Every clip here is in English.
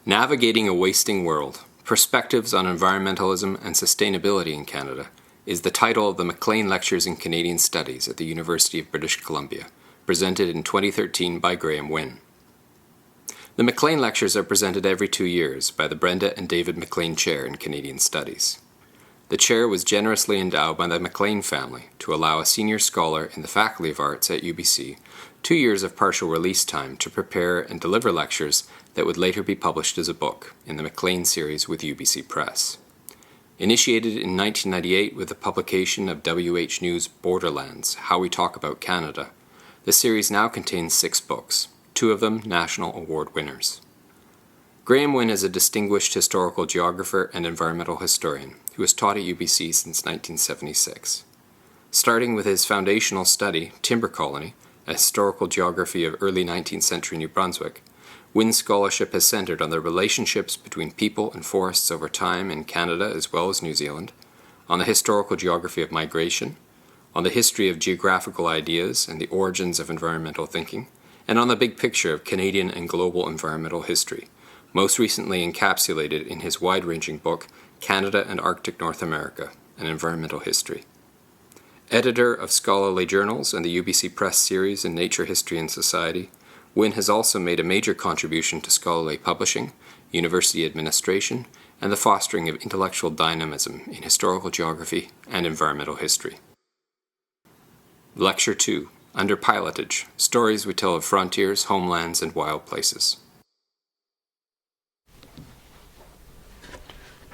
Navigating a Wasting World, Perspectives on Environmentalism and Sustainability in Canada is the title of the McLean Lectures in Canadian Studies at the University of British Columbia, presented in 2013 by Graeme Wynn. The McLean Lectures are presented every 2 years by the Brenda and David McLean Chair in Canadian Studies. The chair was generously endowed by the McLean family to allow a senior scholar in the Faculty of Arts at UBC 2 years of partial release time to prepare and deliver lectures that would later be published as a book in the McLean series with UBC Press. Initiated in 1998 with the publication of WH News' Borderlands, How We Talk About Canada, the series now contains 6 books, 2 of them national award winners. Graeme Wynn is a distinguished historical geographer and environmental historian who has taught at UBC since 1976. Starting with his foundational study, Timber Colony, a historical geography of early 19th century New Brunswick, Wynn's scholarship has centered on the relationships between people and forests over time in Canada as well as New Zealand, on the historical geography of migration, on the history of geographical ideas and the origins of environmental thinking, and on the big picture of Canadian and global environmental history, most recently encapsulated in his wide-ranging book, Canada and Arctic North America, An Environmental History. Editor of scholarly journals and the UBC Press series in Nature, History and Society, Wynn has also made a major contribution to scholarly publishing, university administration, and the fostering of intellectual dynamism in historical geography and environmental history. Lecture 2, Under Pilotage, Stories We Tell of Frontiers, Homelands, and Wild Places.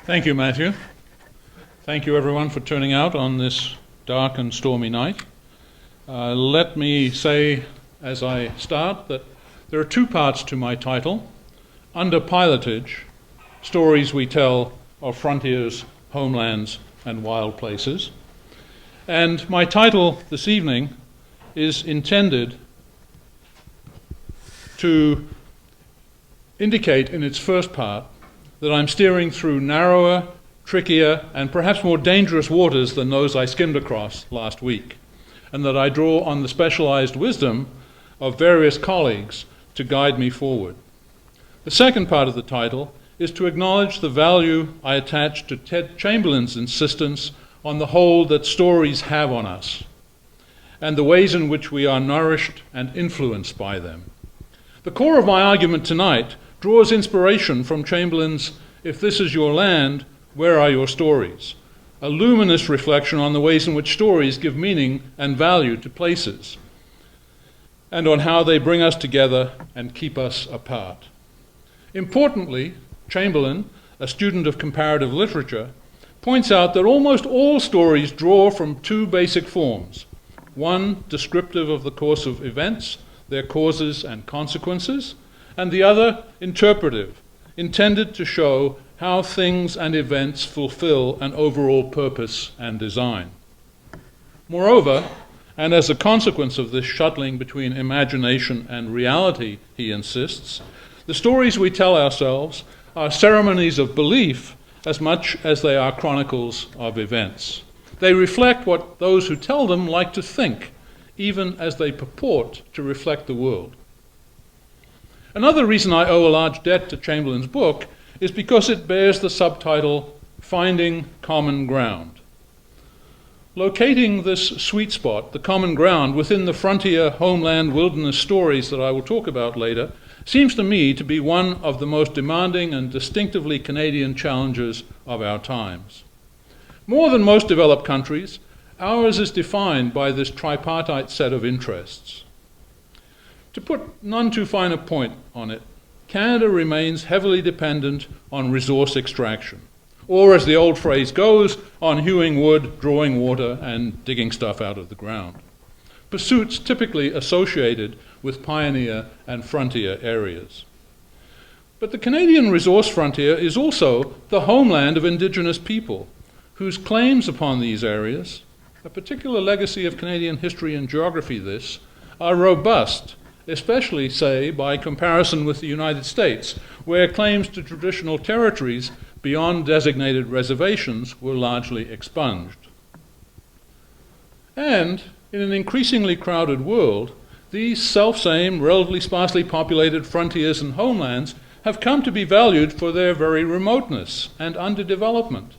Thank you, Matthew. Thank you, everyone, for turning out on this dark and stormy night. Let me say, as I start, that there are 2 parts to my title. Under Pilotage, Stories We Tell of Frontiers, Homelands, and Wild Places. And my title this evening is intended to indicate in its first part that I'm steering through narrower, trickier, and perhaps more dangerous waters than those I skimmed across last week, and that I draw on the specialized wisdom of various colleagues to guide me forward. The second part of the title is to acknowledge the value I attach to Ted Chamberlain's insistence on the hold that stories have on us, and the ways in which we are nourished and influenced by them. The core of my argument tonight draws inspiration from Chamberlain's "If This Is Your Land, Where Are Your Stories?" a luminous reflection on the ways in which stories give meaning and value to places, and on how they bring us together and keep us apart. Importantly, Chamberlain, a student of comparative literature, points out that almost all stories draw from 2 basic forms: one descriptive of the course of events, their causes and consequences, and the other interpretive, intended to show how things and events fulfill an overall purpose and design. Moreover, and as a consequence of this shuttling between imagination and reality, he insists, the stories we tell ourselves are ceremonies of belief as much as they are chronicles of events. They reflect what those who tell them like to think, even as they purport to reflect the world. Another reason I owe a large debt to Chamberlain's book is because it bears the subtitle, Finding Common Ground. Locating this sweet spot, the common ground, within the frontier, homeland, wilderness stories that I will talk about later, seems to me to be one of the most demanding and distinctively Canadian challenges of our times. More than most developed countries, ours is defined by this tripartite set of interests. To put none too fine a point on it, Canada remains heavily dependent on resource extraction, or as the old phrase goes, on hewing wood, drawing water, and digging stuff out of the ground. Pursuits typically associated with pioneer and frontier areas. But the Canadian resource frontier is also the homeland of Indigenous people, whose claims upon these areas, a particular legacy of Canadian history and geography this, are robust, especially, say, by comparison with the United States, where claims to traditional territories beyond designated reservations were largely expunged. And in an increasingly crowded world, these self-same, relatively sparsely populated frontiers and homelands have come to be valued for their very remoteness and underdevelopment,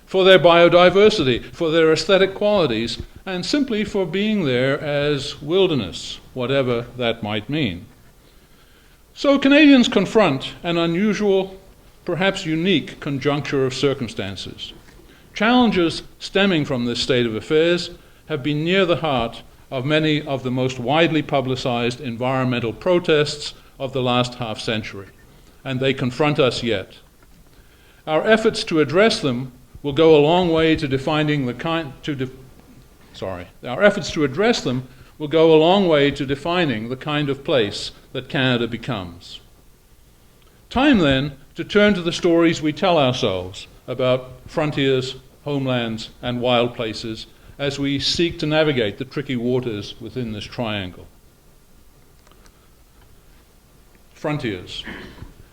for their biodiversity, for their aesthetic qualities, and simply for being there as wilderness, whatever that might mean. So Canadians confront an unusual, perhaps unique conjuncture of circumstances. Challenges stemming from this state of affairs have been near the heart of many of the most widely publicized environmental protests of the last half-century, and they confront us yet. Our efforts to address them will go a long way to defining the kind of place that Canada becomes. Time then to turn to the stories we tell ourselves about frontiers, homelands, and wild places as we seek to navigate the tricky waters within this triangle. Frontiers.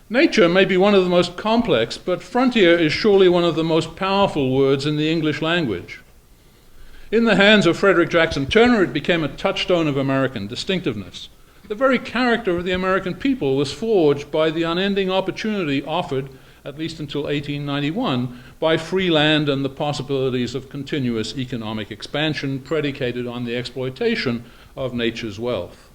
Nature may be one of the most complex, but frontier is surely one of the most powerful words in the English language. In the hands of Frederick Jackson Turner, it became a touchstone of American distinctiveness. The very character of the American people was forged by the unending opportunity offered, at least until 1891, by free land and the possibilities of continuous economic expansion predicated on the exploitation of nature's wealth.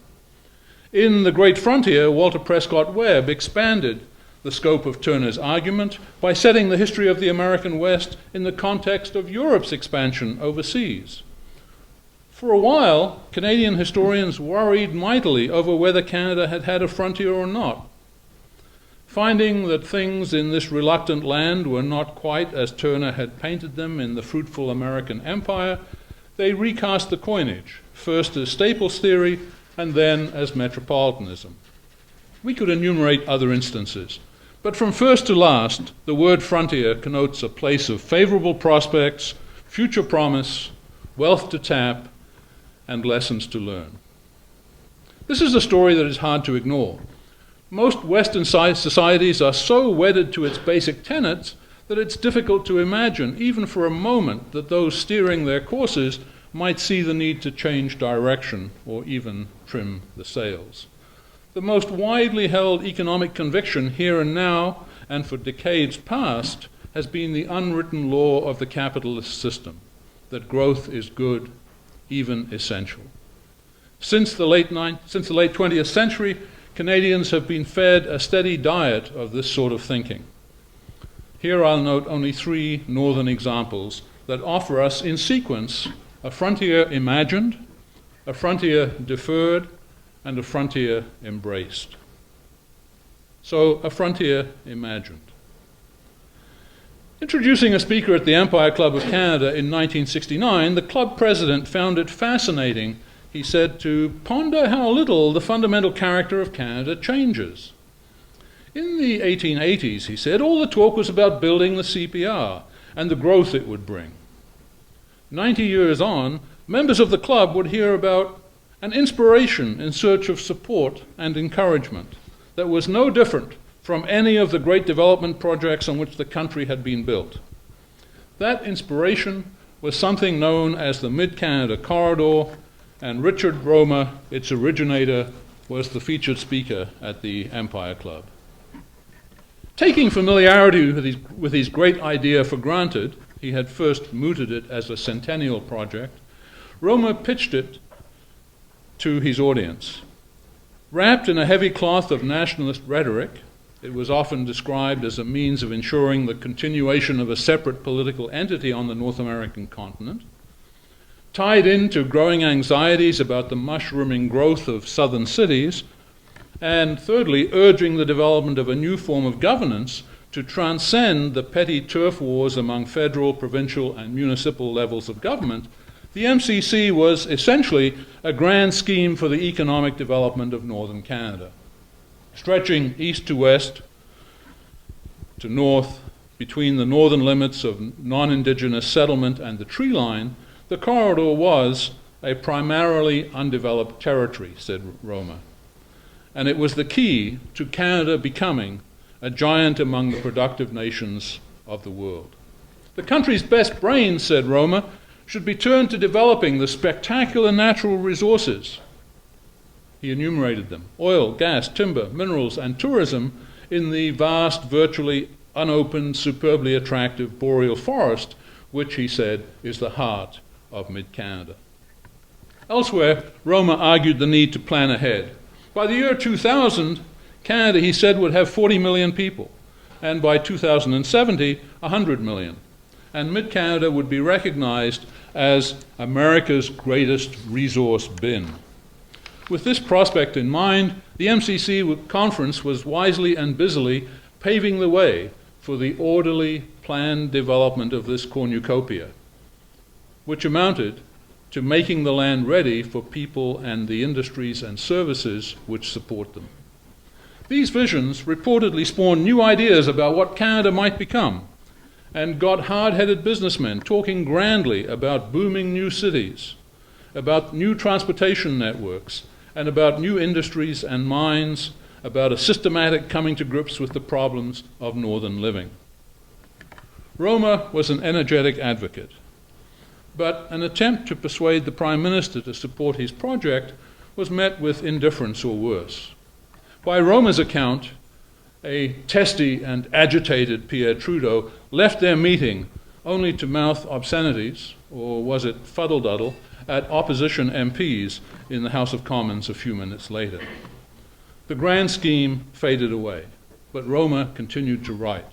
In The Great Frontier, Walter Prescott Webb expanded the scope of Turner's argument by setting the history of the American West in the context of Europe's expansion overseas. For a while, Canadian historians worried mightily over whether Canada had had a frontier or not. Finding that things in this reluctant land were not quite as Turner had painted them in the fruitful American empire, they recast the coinage, first as Staples theory and then as metropolitanism. We could enumerate other instances, but from first to last, the word frontier connotes a place of favorable prospects, future promise, wealth to tap, and lessons to learn. This is a story that is hard to ignore. Most Western societies are so wedded to its basic tenets that it's difficult to imagine, even for a moment, that those steering their courses might see the need to change direction or even trim the sails. The most widely held economic conviction here and now, and for decades past, has been the unwritten law of the capitalist system, that growth is good, even essential. Since the late 20th century, Canadians have been fed a steady diet of this sort of thinking. Here I'll note only three northern examples that offer us in sequence a frontier imagined, a frontier deferred, and a frontier embraced. So, a frontier imagined. Introducing a speaker at the Empire Club of Canada in 1969, the club president found it fascinating, he said, to ponder how little the fundamental character of Canada changes. In the 1880s, he said, all the talk was about building the CPR and the growth it would bring. 90 years on, members of the club would hear about an inspiration in search of support and encouragement that was no different from any of the great development projects on which the country had been built. That inspiration was something known as the Mid-Canada Corridor, and Richard Roma, its originator, was the featured speaker at the Empire Club. Taking familiarity with his great idea for granted, he had first mooted it as a centennial project, Roma pitched it to his audience. Wrapped in a heavy cloth of nationalist rhetoric, it was often described as a means of ensuring the continuation of a separate political entity on the North American continent, tied into growing anxieties about the mushrooming growth of southern cities, and thirdly, urging the development of a new form of governance to transcend the petty turf wars among federal, provincial, and municipal levels of government. The MCC was essentially a grand scheme for the economic development of northern Canada. Stretching east to west, to north, between the northern limits of non-Indigenous settlement and the tree line, the corridor was a primarily undeveloped territory, said Roma. And it was the key to Canada becoming a giant among the productive nations of the world. The country's best brains, said Roma, should be turned to developing the spectacular natural resources. He enumerated them: oil, gas, timber, minerals, and tourism in the vast, virtually unopened, superbly attractive boreal forest, which he said is the heart of mid-Canada. Elsewhere, Roma argued the need to plan ahead. By the year 2000, Canada, he said, would have 40 million people, and by 2070, 100 million. And mid-Canada would be recognized as America's greatest resource bin. With this prospect in mind, the MCC conference was wisely and busily paving the way for the orderly, planned development of this cornucopia, which amounted to making the land ready for people and the industries and services which support them. These visions reportedly spawned new ideas about what Canada might become, and got hard-headed businessmen talking grandly about booming new cities, about new transportation networks, and about new industries and mines, about a systematic coming to grips with the problems of northern living. Roma was an energetic advocate, but an attempt to persuade the Prime Minister to support his project was met with indifference or worse. By Roma's account, a testy and agitated Pierre Trudeau left their meeting only to mouth obscenities, or was it fuddle-duddle, at opposition MPs in the House of Commons a few minutes later. The grand scheme faded away, but Roma continued to write.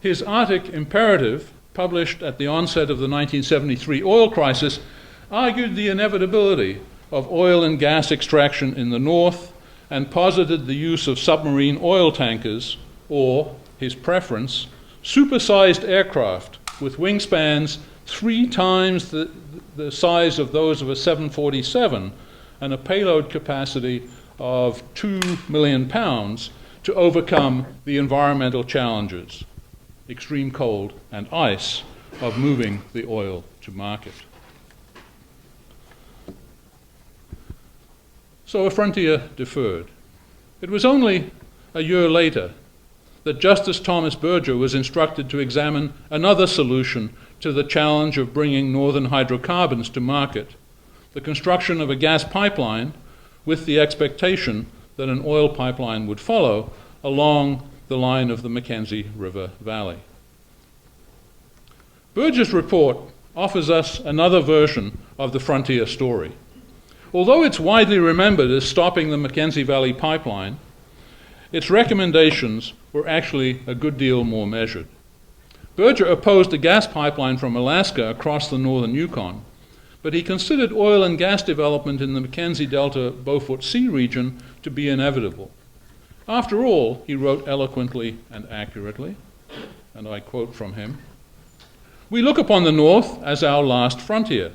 His Arctic Imperative, published at the onset of the 1973 oil crisis, argued the inevitability of oil and gas extraction in the north and posited the use of submarine oil tankers, or, his preference, supersized aircraft with wingspans 3 times the size of those of a 747 and a payload capacity of 2 million pounds to overcome the environmental challenges, extreme cold and ice, of moving the oil to market. So a frontier deferred. It was only a year later that Justice Thomas Berger was instructed to examine another solution to the challenge of bringing northern hydrocarbons to market, the construction of a gas pipeline with the expectation that an oil pipeline would follow along the line of the Mackenzie River Valley. Berger's report offers us another version of the frontier story. Although it's widely remembered as stopping the Mackenzie Valley pipeline, its recommendations were actually a good deal more measured. Berger opposed a gas pipeline from Alaska across the northern Yukon, but he considered oil and gas development in the Mackenzie Delta Beaufort Sea region to be inevitable. After all, he wrote eloquently and accurately, and I quote from him, "We look upon the North as our last frontier.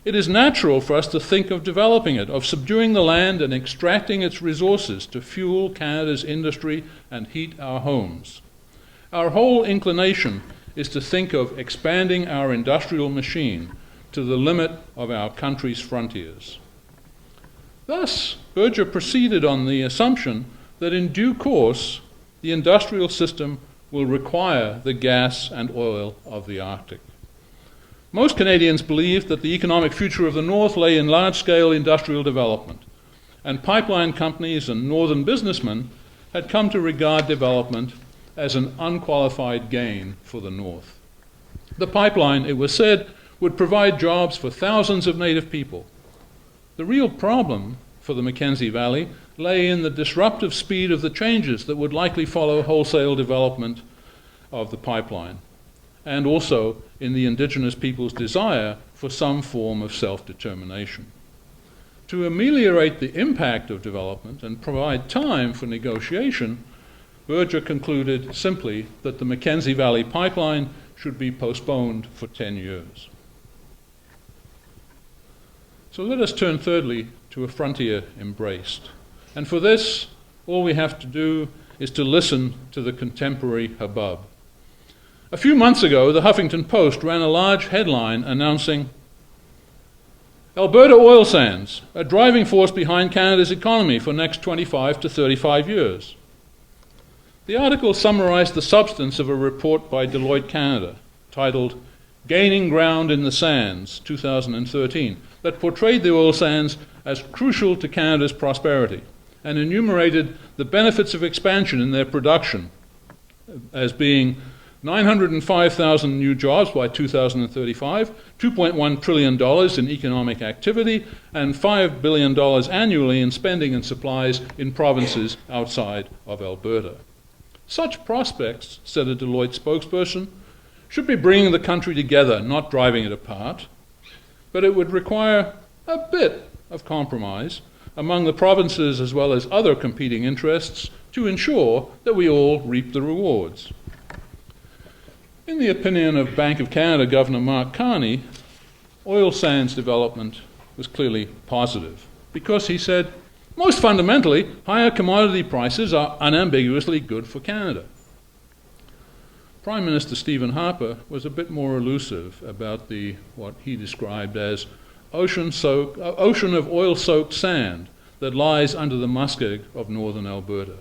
It is natural for us to think of developing it, of subduing the land and extracting its resources to fuel Canada's industry and heat our homes. Our whole inclination is to think of expanding our industrial machine to the limit of our country's frontiers." Thus, Berger proceeded on the assumption that in due course, the industrial system will require the gas and oil of the Arctic. Most Canadians believed that the economic future of the North lay in large-scale industrial development, and pipeline companies and northern businessmen had come to regard development as an unqualified gain for the North. The pipeline, it was said, would provide jobs for thousands of native people. The real problem for the Mackenzie Valley lay in the disruptive speed of the changes that would likely follow wholesale development of the pipeline, and also in the Indigenous people's desire for some form of self-determination. To ameliorate the impact of development and provide time for negotiation, Berger concluded simply that the Mackenzie Valley pipeline should be postponed for 10 years. So let us turn thirdly to a frontier embraced. And for this, all we have to do is to listen to the contemporary hubbub. A few months ago, the Huffington Post ran a large headline announcing, "Alberta oil sands, a driving force behind Canada's economy for next 25 to 35 years." The article summarized the substance of a report by Deloitte Canada, titled "Gaining Ground in the Sands, 2013, that portrayed the oil sands as crucial to Canada's prosperity, and enumerated the benefits of expansion in their production as being 905,000 new jobs by 2035, $2.1 trillion in economic activity, and $5 billion annually in spending and supplies in provinces outside of Alberta. Such prospects, said a Deloitte spokesperson, should be bringing the country together, not driving it apart, but it would require a bit of compromise among the provinces as well as other competing interests to ensure that we all reap the rewards. In the opinion of Bank of Canada Governor Mark Carney, oil sands development was clearly positive because, he said, most fundamentally, higher commodity prices are unambiguously good for Canada. Prime Minister Stephen Harper was a bit more elusive about what he described as ocean of oil-soaked sand that lies under the muskeg of northern Alberta.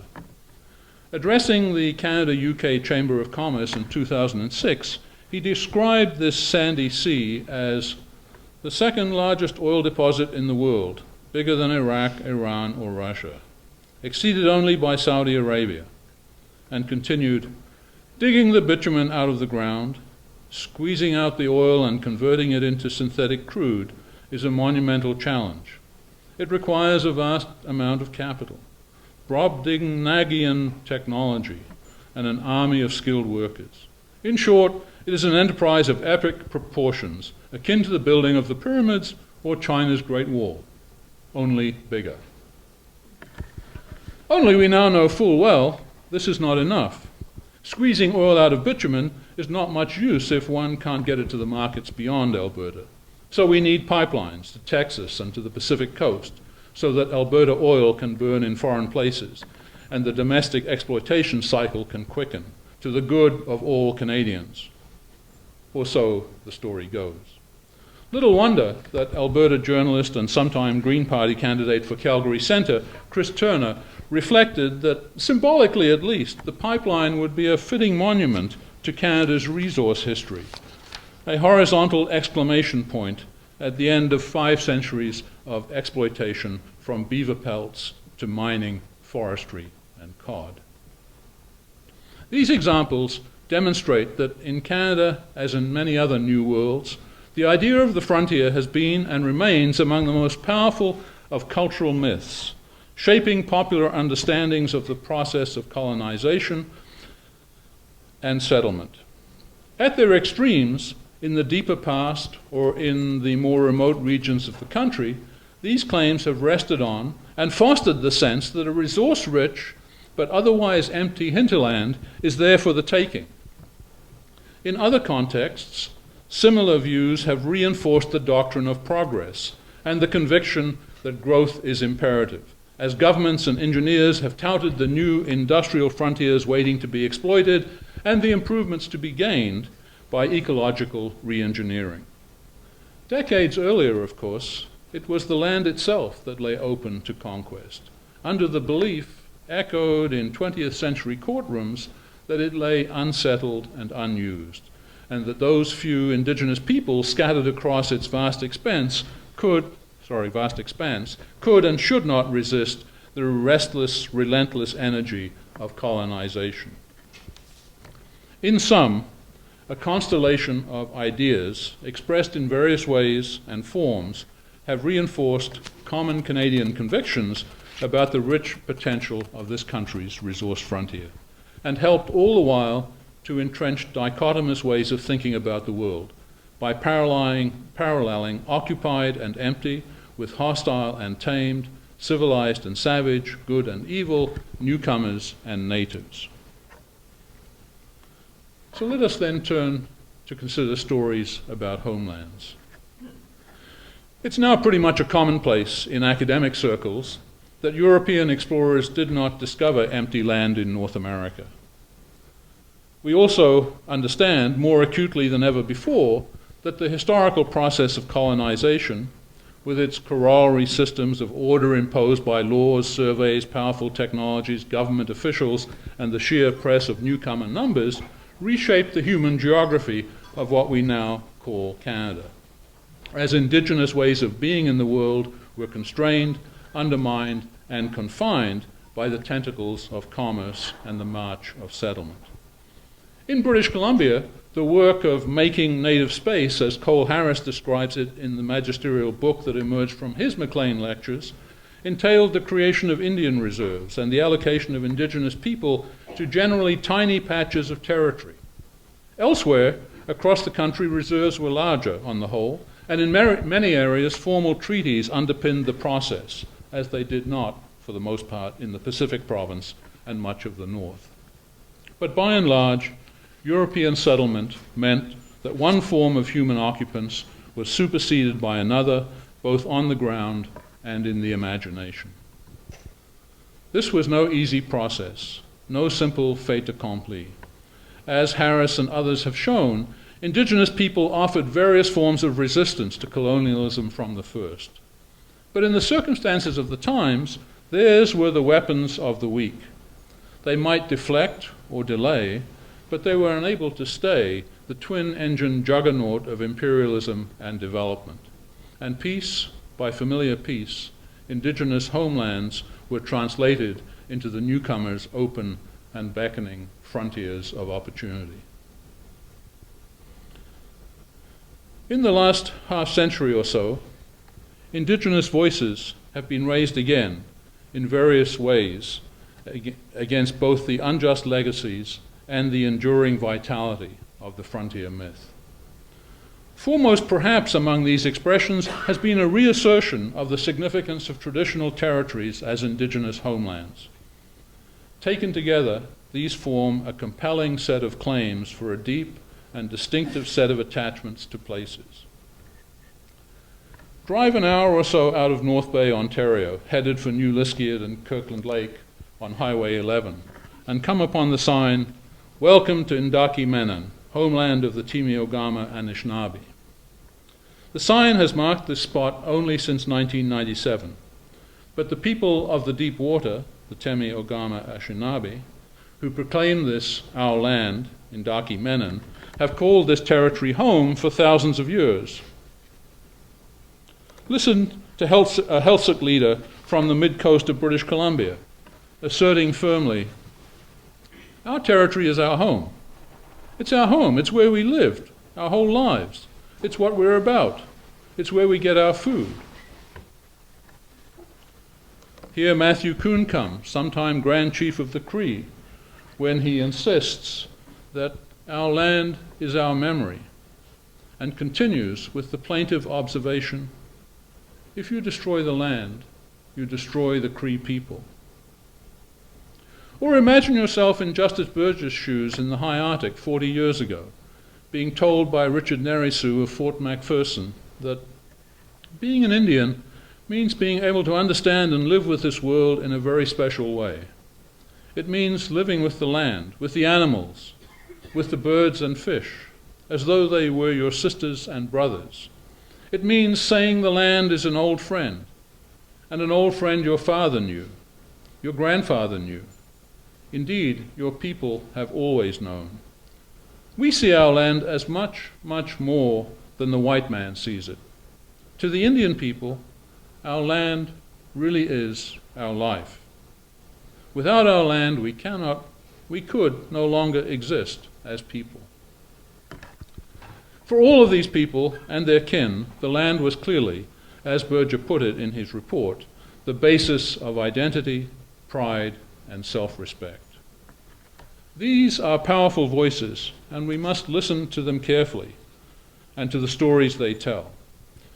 Addressing the Canada-UK Chamber of Commerce in 2006, he described this sandy sea as the second largest oil deposit in the world, bigger than Iraq, Iran, or Russia, exceeded only by Saudi Arabia, and continued, digging the bitumen out of the ground, squeezing out the oil and converting it into synthetic crude is a monumental challenge. It requires a vast amount of capital, Brobdingnagian technology, and an army of skilled workers. In short, it is an enterprise of epic proportions, akin to the building of the pyramids or China's Great Wall, only bigger. Only we now know full well this is not enough. Squeezing oil out of bitumen is not much use if one can't get it to the markets beyond Alberta. So we need pipelines to Texas and to the Pacific coast so that Alberta oil can burn in foreign places and the domestic exploitation cycle can quicken to the good of all Canadians. Or so the story goes. Little wonder that Alberta journalist and sometime Green Party candidate for Calgary Centre, Chris Turner, reflected that, symbolically at least, the pipeline would be a fitting monument to Canada's resource history, a horizontal exclamation point at the end of 5 centuries of exploitation from beaver pelts to mining, forestry, and cod. These examples demonstrate that in Canada, as in many other new worlds, the idea of the frontier has been and remains among the most powerful of cultural myths, shaping popular understandings of the process of colonization and settlement. At their extremes, in the deeper past or in the more remote regions of the country, these claims have rested on and fostered the sense that a resource-rich but otherwise empty hinterland is there for the taking. In other contexts, similar views have reinforced the doctrine of progress and the conviction that growth is imperative, as governments and engineers have touted the new industrial frontiers waiting to be exploited and the improvements to be gained by ecological re-engineering. Decades earlier, of course, it was the land itself that lay open to conquest, under the belief, echoed in 20th century courtrooms, that it lay unsettled and unused, and that those few indigenous peoples scattered across its vast expanse could and should not resist the restless, relentless energy of colonization. In sum, a constellation of ideas, expressed in various ways and forms, have reinforced common Canadian convictions about the rich potential of this country's resource frontier, and helped all the while to entrench dichotomous ways of thinking about the world by paralleling occupied and empty with hostile and tamed, civilized and savage, good and evil, newcomers and natives. So let us then turn to consider stories about homelands. It's now pretty much a commonplace in academic circles that European explorers did not discover empty land in North America. We also understand more acutely than ever before that the historical process of colonization, with its corollary systems of order imposed by laws, surveys, powerful technologies, government officials, and the sheer press of newcomer numbers, reshaped the human geography of what we now call Canada, as indigenous ways of being in the world were constrained, undermined, and confined by the tentacles of commerce and the march of settlement. In British Columbia, the work of making native space, as Cole Harris describes it in the magisterial book that emerged from his McLean lectures, entailed the creation of Indian reserves and the allocation of indigenous people to generally tiny patches of territory. Elsewhere, across the country, reserves were larger on the whole, and in many areas, formal treaties underpinned the process, as they did not, for the most part, in the Pacific province and much of the north. But by and large, European settlement meant that one form of human occupants was superseded by another, both on the ground and in the imagination. This was no easy process, no simple fait accompli. As Harris and others have shown, indigenous people offered various forms of resistance to colonialism from the first. But in the circumstances of the times, theirs were the weapons of the weak. They might deflect or delay, but they were unable to stay the twin-engine juggernaut of imperialism and development. And piece by familiar piece, indigenous homelands were translated into the newcomers' open and beckoning frontiers of opportunity. In the last half-century or so, indigenous voices have been raised again in various ways against both the unjust legacies and the enduring vitality of the frontier myth. Foremost perhaps among these expressions has been a reassertion of the significance of traditional territories as indigenous homelands. Taken together, these form a compelling set of claims for a deep and distinctive set of attachments to places. Drive an hour or so out of North Bay, Ontario, headed for New Liskeard and Kirkland Lake on Highway 11, and come upon the sign, "Welcome to Indaki Menon, homeland of the Timiogama Anishinaabe." The sign has marked this spot only since 1997, but the people of the deep water, the Timiogama Anishinaabe, who proclaim this our land, Indaki Menon, have called this territory home for thousands of years. Listen to a Heiltsuk leader from the mid-coast of British Columbia, asserting firmly, "Our territory is our home. It's our home. It's where we lived our whole lives. It's what we're about. It's where we get our food." Here Matthew Kuhncombe, sometime Grand Chief of the Cree, when he insists that our land is our memory, and continues with the plaintive observation, "If you destroy the land, you destroy the Cree people." Or imagine yourself in Justice Burgess' shoes in the high Arctic 40 years ago, being told by Richard Nerisu of Fort McPherson that being an Indian means being able to understand and live with this world in a very special way. It means living with the land, with the animals, with the birds and fish, as though they were your sisters and brothers. It means saying the land is an old friend, and an old friend your father knew, your grandfather knew. Indeed, your people have always known. We see our land as much, much more than the white man sees it. To the Indian people, our land really is our life. Without our land, we could no longer exist as people. For all of these people and their kin, the land was clearly, as Berger put it in his report, the basis of identity, pride, and self-respect. These are powerful voices, and we must listen to them carefully and to the stories they tell,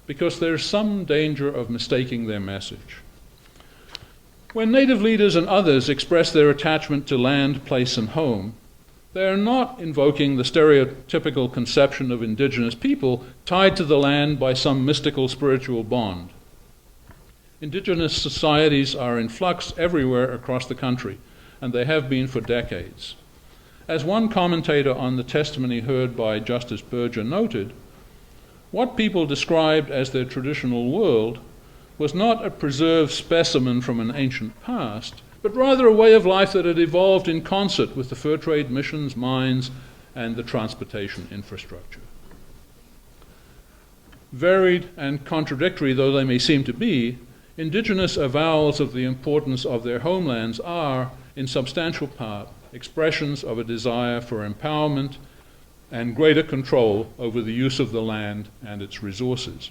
because there is some danger of mistaking their message. When Native leaders and others express their attachment to land, place, and home, they are not invoking the stereotypical conception of indigenous people tied to the land by some mystical spiritual bond. Indigenous societies are in flux everywhere across the country, and they have been for decades. As one commentator on the testimony heard by Justice Berger noted, what people described as their traditional world was not a preserved specimen from an ancient past, but rather a way of life that had evolved in concert with the fur trade missions, mines, and the transportation infrastructure. Varied and contradictory though they may seem to be, Indigenous avowals of the importance of their homelands are, in substantial part, expressions of a desire for empowerment and greater control over the use of the land and its resources.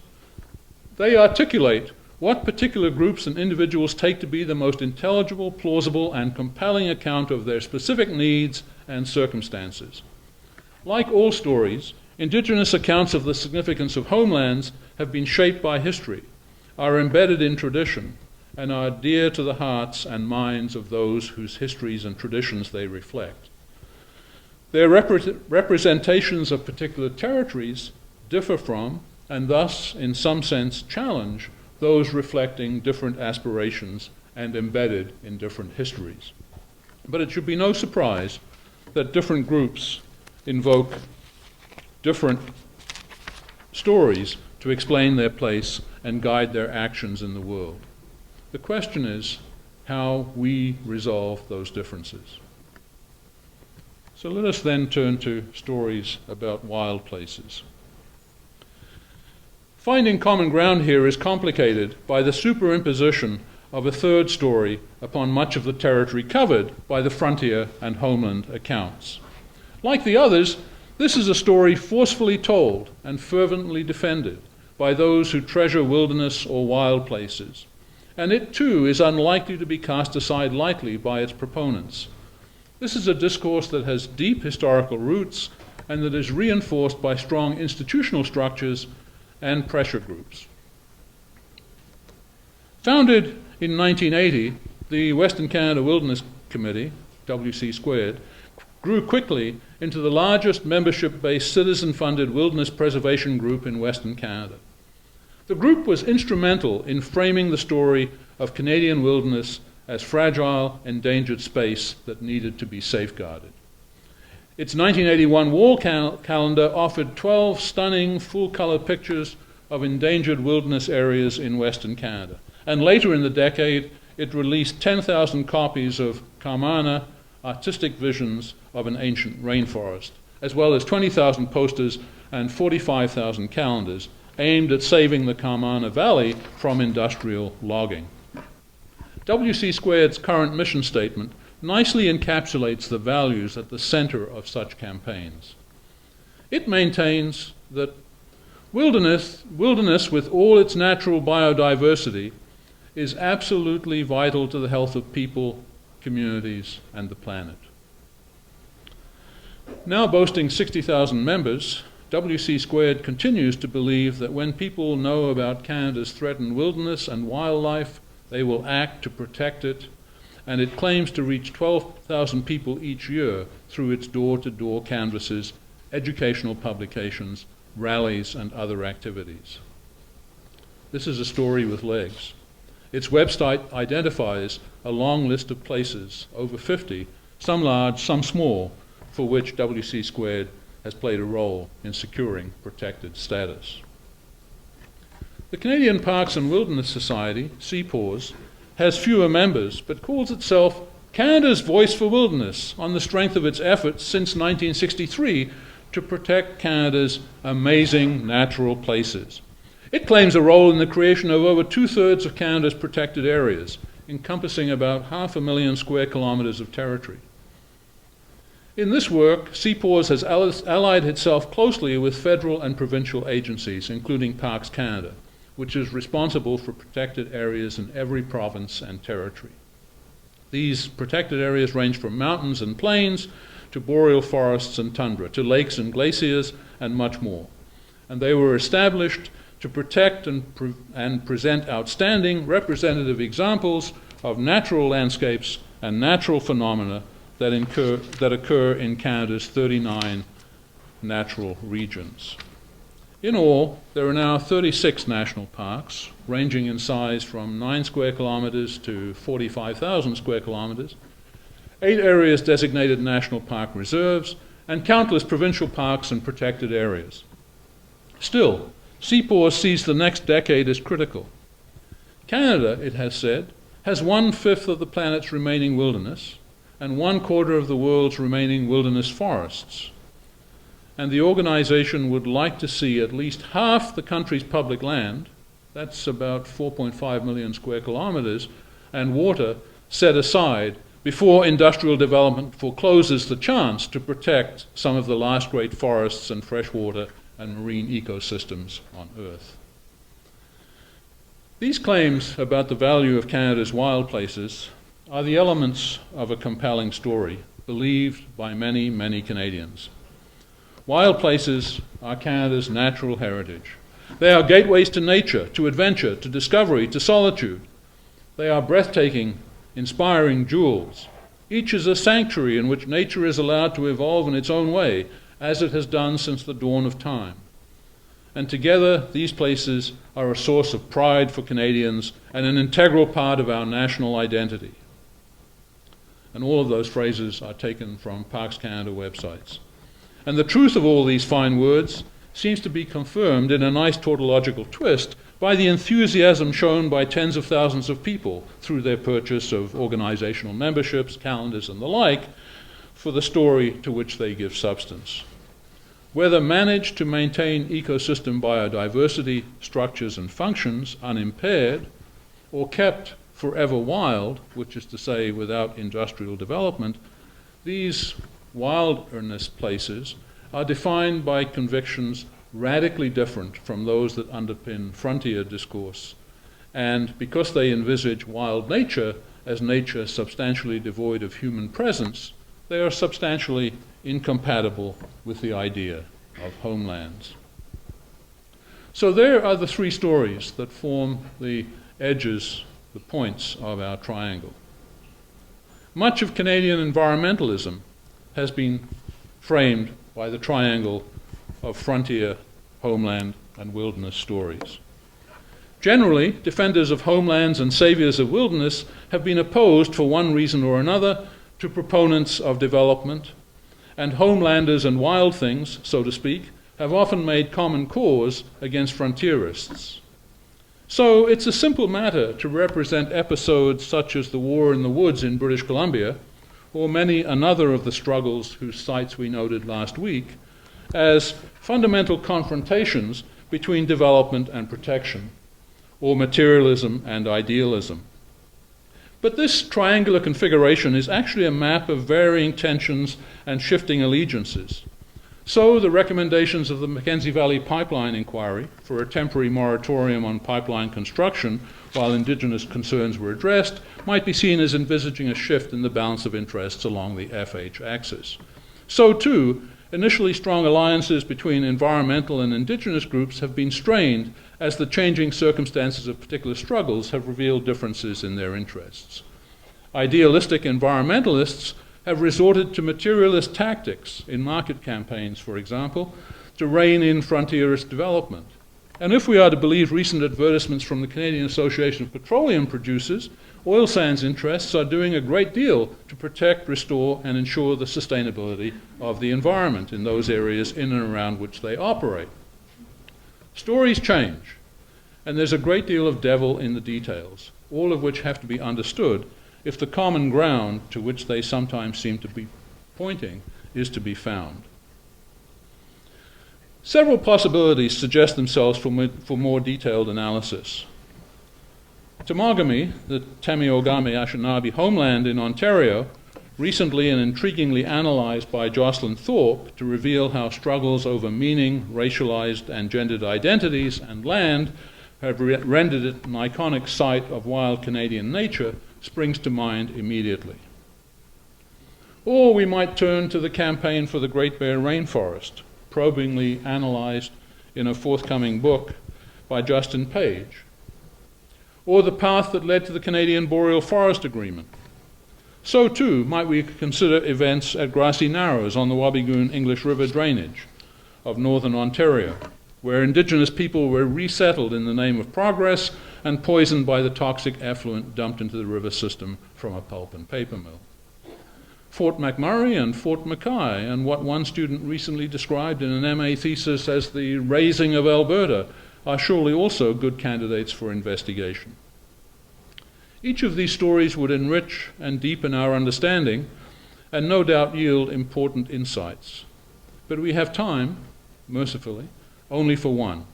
They articulate what particular groups and individuals take to be the most intelligible, plausible, and compelling account of their specific needs and circumstances. Like all stories, Indigenous accounts of the significance of homelands have been shaped by history, are embedded in tradition, and are dear to the hearts and minds of those whose histories and traditions they reflect. Their representations of particular territories differ from, and thus, in some sense, challenge those reflecting different aspirations and embedded in different histories. But it should be no surprise that different groups invoke different stories to explain their place and guide their actions in the world. The question is how we resolve those differences. So let us then turn to stories about wild places. Finding common ground here is complicated by the superimposition of a third story upon much of the territory covered by the frontier and homeland accounts. Like the others, this is a story forcefully told and fervently defended by those who treasure wilderness or wild places, and it too is unlikely to be cast aside lightly by its proponents. This is a discourse that has deep historical roots and that is reinforced by strong institutional structures and pressure groups. Founded in 1980, the Western Canada Wilderness Committee, WC², grew quickly into the largest membership-based citizen-funded wilderness preservation group in Western Canada. The group was instrumental in framing the story of Canadian wilderness as fragile, endangered space that needed to be safeguarded. Its 1981 wall calendar offered 12 stunning, full-color pictures of endangered wilderness areas in Western Canada. And later in the decade, it released 10,000 copies of Kamana, Artistic Visions of an Ancient Rainforest, as well as 20,000 posters and 45,000 calendars aimed at saving the Kamana Valley from industrial logging. WC²'s current mission statement nicely encapsulates the values at the center of such campaigns. It maintains that wilderness with all its natural biodiversity is absolutely vital to the health of people, communities, and the planet. Now boasting 60,000 members, WC² continues to believe that when people know about Canada's threatened wilderness and wildlife, they will act to protect it, and it claims to reach 12,000 people each year through its door-to-door canvasses, educational publications, rallies, and other activities. This is a story with legs. Its website identifies a long list of places, over 50, some large, some small, for which WC² has played a role in securing protected status. The Canadian Parks and Wilderness Society, CPAWS, has fewer members, but calls itself Canada's Voice for Wilderness on the strength of its efforts since 1963 to protect Canada's amazing natural places. It claims a role in the creation of over 2/3 of Canada's protected areas, encompassing about 500,000 square kilometers of territory. In this work, CPAWS has allied itself closely with federal and provincial agencies, including Parks Canada, which is responsible for protected areas in every province and territory. These protected areas range from mountains and plains to boreal forests and tundra, to lakes and glaciers, and much more. And they were established to protect and present outstanding representative examples of natural landscapes and natural phenomena that occur in Canada's 39 natural regions. In all, there are now 36 national parks, ranging in size from 9 square kilometers to 45,000 square kilometers, 8 areas designated national park reserves, and countless provincial parks and protected areas. Still, CPAWS sees the next decade as critical. Canada, it has said, has 1/5 of the planet's remaining wilderness and 1/4 of the world's remaining wilderness forests. And the organization would like to see at least half the country's public land, that's about 4.5 million square kilometers, and water set aside before industrial development forecloses the chance to protect some of the last great forests and freshwater and marine ecosystems on Earth. These claims about the value of Canada's wild places are the elements of a compelling story, believed by many, many Canadians. Wild places are Canada's natural heritage. They are gateways to nature, to adventure, to discovery, to solitude. They are breathtaking, inspiring jewels. Each is a sanctuary in which nature is allowed to evolve in its own way, as it has done since the dawn of time. And together, these places are a source of pride for Canadians and an integral part of our national identity. And all of those phrases are taken from Parks Canada websites. And the truth of all these fine words seems to be confirmed in a nice tautological twist by the enthusiasm shown by tens of thousands of people through their purchase of organizational memberships, calendars, and the like, for the story to which they give substance. Whether managed to maintain ecosystem biodiversity, structures, and functions unimpaired, or kept forever wild, which is to say without industrial development, these wilderness places are defined by convictions radically different from those that underpin frontier discourse. And because they envisage wild nature as nature substantially devoid of human presence, they are substantially incompatible with the idea of homelands. So there are the three stories that form the edges, the points of our triangle. Much of Canadian environmentalism has been framed by the triangle of frontier, homeland, and wilderness stories. Generally, defenders of homelands and saviors of wilderness have been opposed for one reason or another to proponents of development, and homelanders and wild things, so to speak, have often made common cause against frontierists. So it's a simple matter to represent episodes such as the war in the woods in British Columbia, or many another of the struggles whose sites we noted last week, as fundamental confrontations between development and protection, or materialism and idealism. But this triangular configuration is actually a map of varying tensions and shifting allegiances. So the recommendations of the Mackenzie Valley Pipeline Inquiry for a temporary moratorium on pipeline construction while Indigenous concerns were addressed might be seen as envisaging a shift in the balance of interests along the FH axis. So too, initially strong alliances between environmental and Indigenous groups have been strained as the changing circumstances of particular struggles have revealed differences in their interests. Idealistic environmentalists have resorted to materialist tactics in market campaigns, for example, to rein in frontierist development. And if we are to believe recent advertisements from the Canadian Association of Petroleum Producers, oil sands interests are doing a great deal to protect, restore, and ensure the sustainability of the environment in those areas in and around which they operate. Stories change, and there's a great deal of devil in the details, all of which have to be understood if the common ground to which they sometimes seem to be pointing is to be found. Several possibilities suggest themselves for more detailed analysis. Temagami, the Tamiogami Anishinaabe homeland in Ontario, recently and intriguingly analyzed by Jocelyn Thorpe to reveal how struggles over meaning, racialized and gendered identities, and land have rendered it an iconic site of wild Canadian nature, springs to mind immediately. Or we might turn to the campaign for the Great Bear Rainforest, probingly analyzed in a forthcoming book by Justin Page, or the path that led to the Canadian Boreal Forest Agreement. So too might we consider events at Grassy Narrows on the Wabigoon English River drainage of northern Ontario, where Indigenous people were resettled in the name of progress and poisoned by the toxic effluent dumped into the river system from a pulp and paper mill. Fort McMurray and Fort Mackay, and what one student recently described in an MA thesis as the raising of Alberta, are surely also good candidates for investigation. Each of these stories would enrich and deepen our understanding and no doubt yield important insights. But we have time, mercifully, only for one,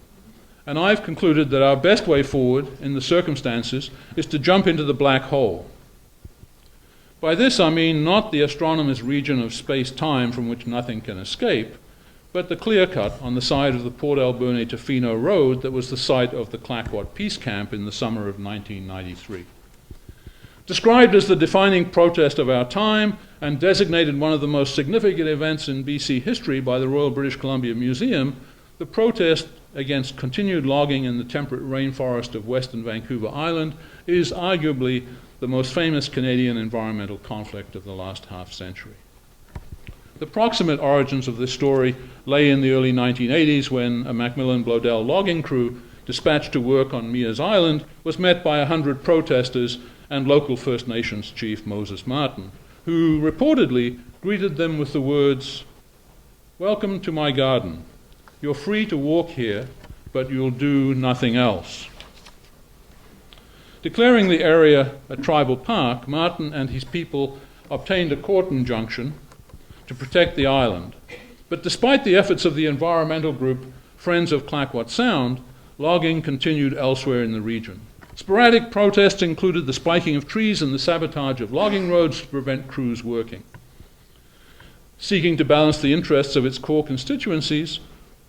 And I've concluded that our best way forward in the circumstances is to jump into the black hole. By this I mean not the astronomer's region of space-time from which nothing can escape, but the clear cut on the side of the Port Alberni to Fino road that was the site of the Clayoquot Peace Camp in the summer of 1993. Described as the defining protest of our time and designated one of the most significant events in BC history by the Royal British Columbia Museum, the protest against continued logging in the temperate rainforest of Western Vancouver Island is arguably the most famous Canadian environmental conflict of the last half-century. The proximate origins of this story lay in the early 1980s when a Macmillan Bloedel logging crew dispatched to work on Mears Island was met by 100 protesters and local First Nations chief Moses Martin, who reportedly greeted them with the words, "Welcome to my garden. You're free to walk here, but you'll do nothing else." Declaring the area a tribal park, Martin and his people obtained a court injunction to protect the island. But despite the efforts of the environmental group Friends of Clayoquot Sound, logging continued elsewhere in the region. Sporadic protests included the spiking of trees and the sabotage of logging roads to prevent crews working. Seeking to balance the interests of its core constituencies,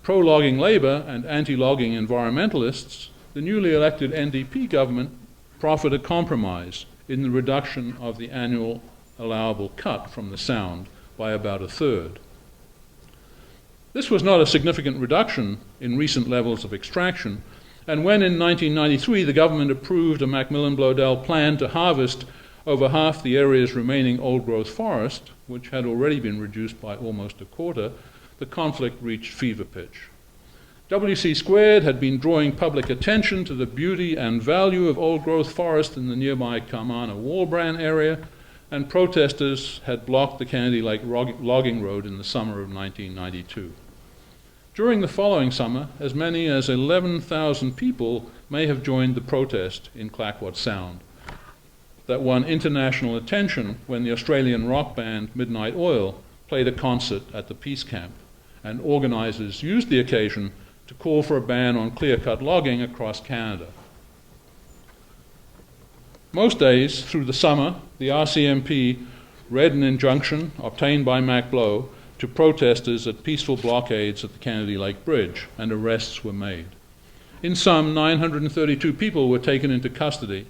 pro-logging Labour and anti-logging environmentalists, the newly elected NDP government proffered a compromise in the reduction of the annual allowable cut from the Sound by about a third. This was not a significant reduction in recent levels of extraction, and when in 1993 the government approved a Macmillan Bloedel plan to harvest over half the area's remaining old-growth forest, which had already been reduced by almost a quarter, the conflict reached fever pitch. WC Squared had been drawing public attention to the beauty and value of old-growth forest in the nearby Karmana-Walbran area, and protesters had blocked the Kennedy Lake logging road in the summer of 1992. During the following summer, as many as 11,000 people may have joined the protest in Clayoquot Sound that won international attention when the Australian rock band Midnight Oil played a concert at the Peace Camp, and organisers used the occasion to call for a ban on clear-cut logging across Canada. Most days through the summer, the RCMP read an injunction obtained by Mac Blow to protesters at peaceful blockades at the Kennedy Lake Bridge, and arrests were made. In sum, 932 people were taken into custody,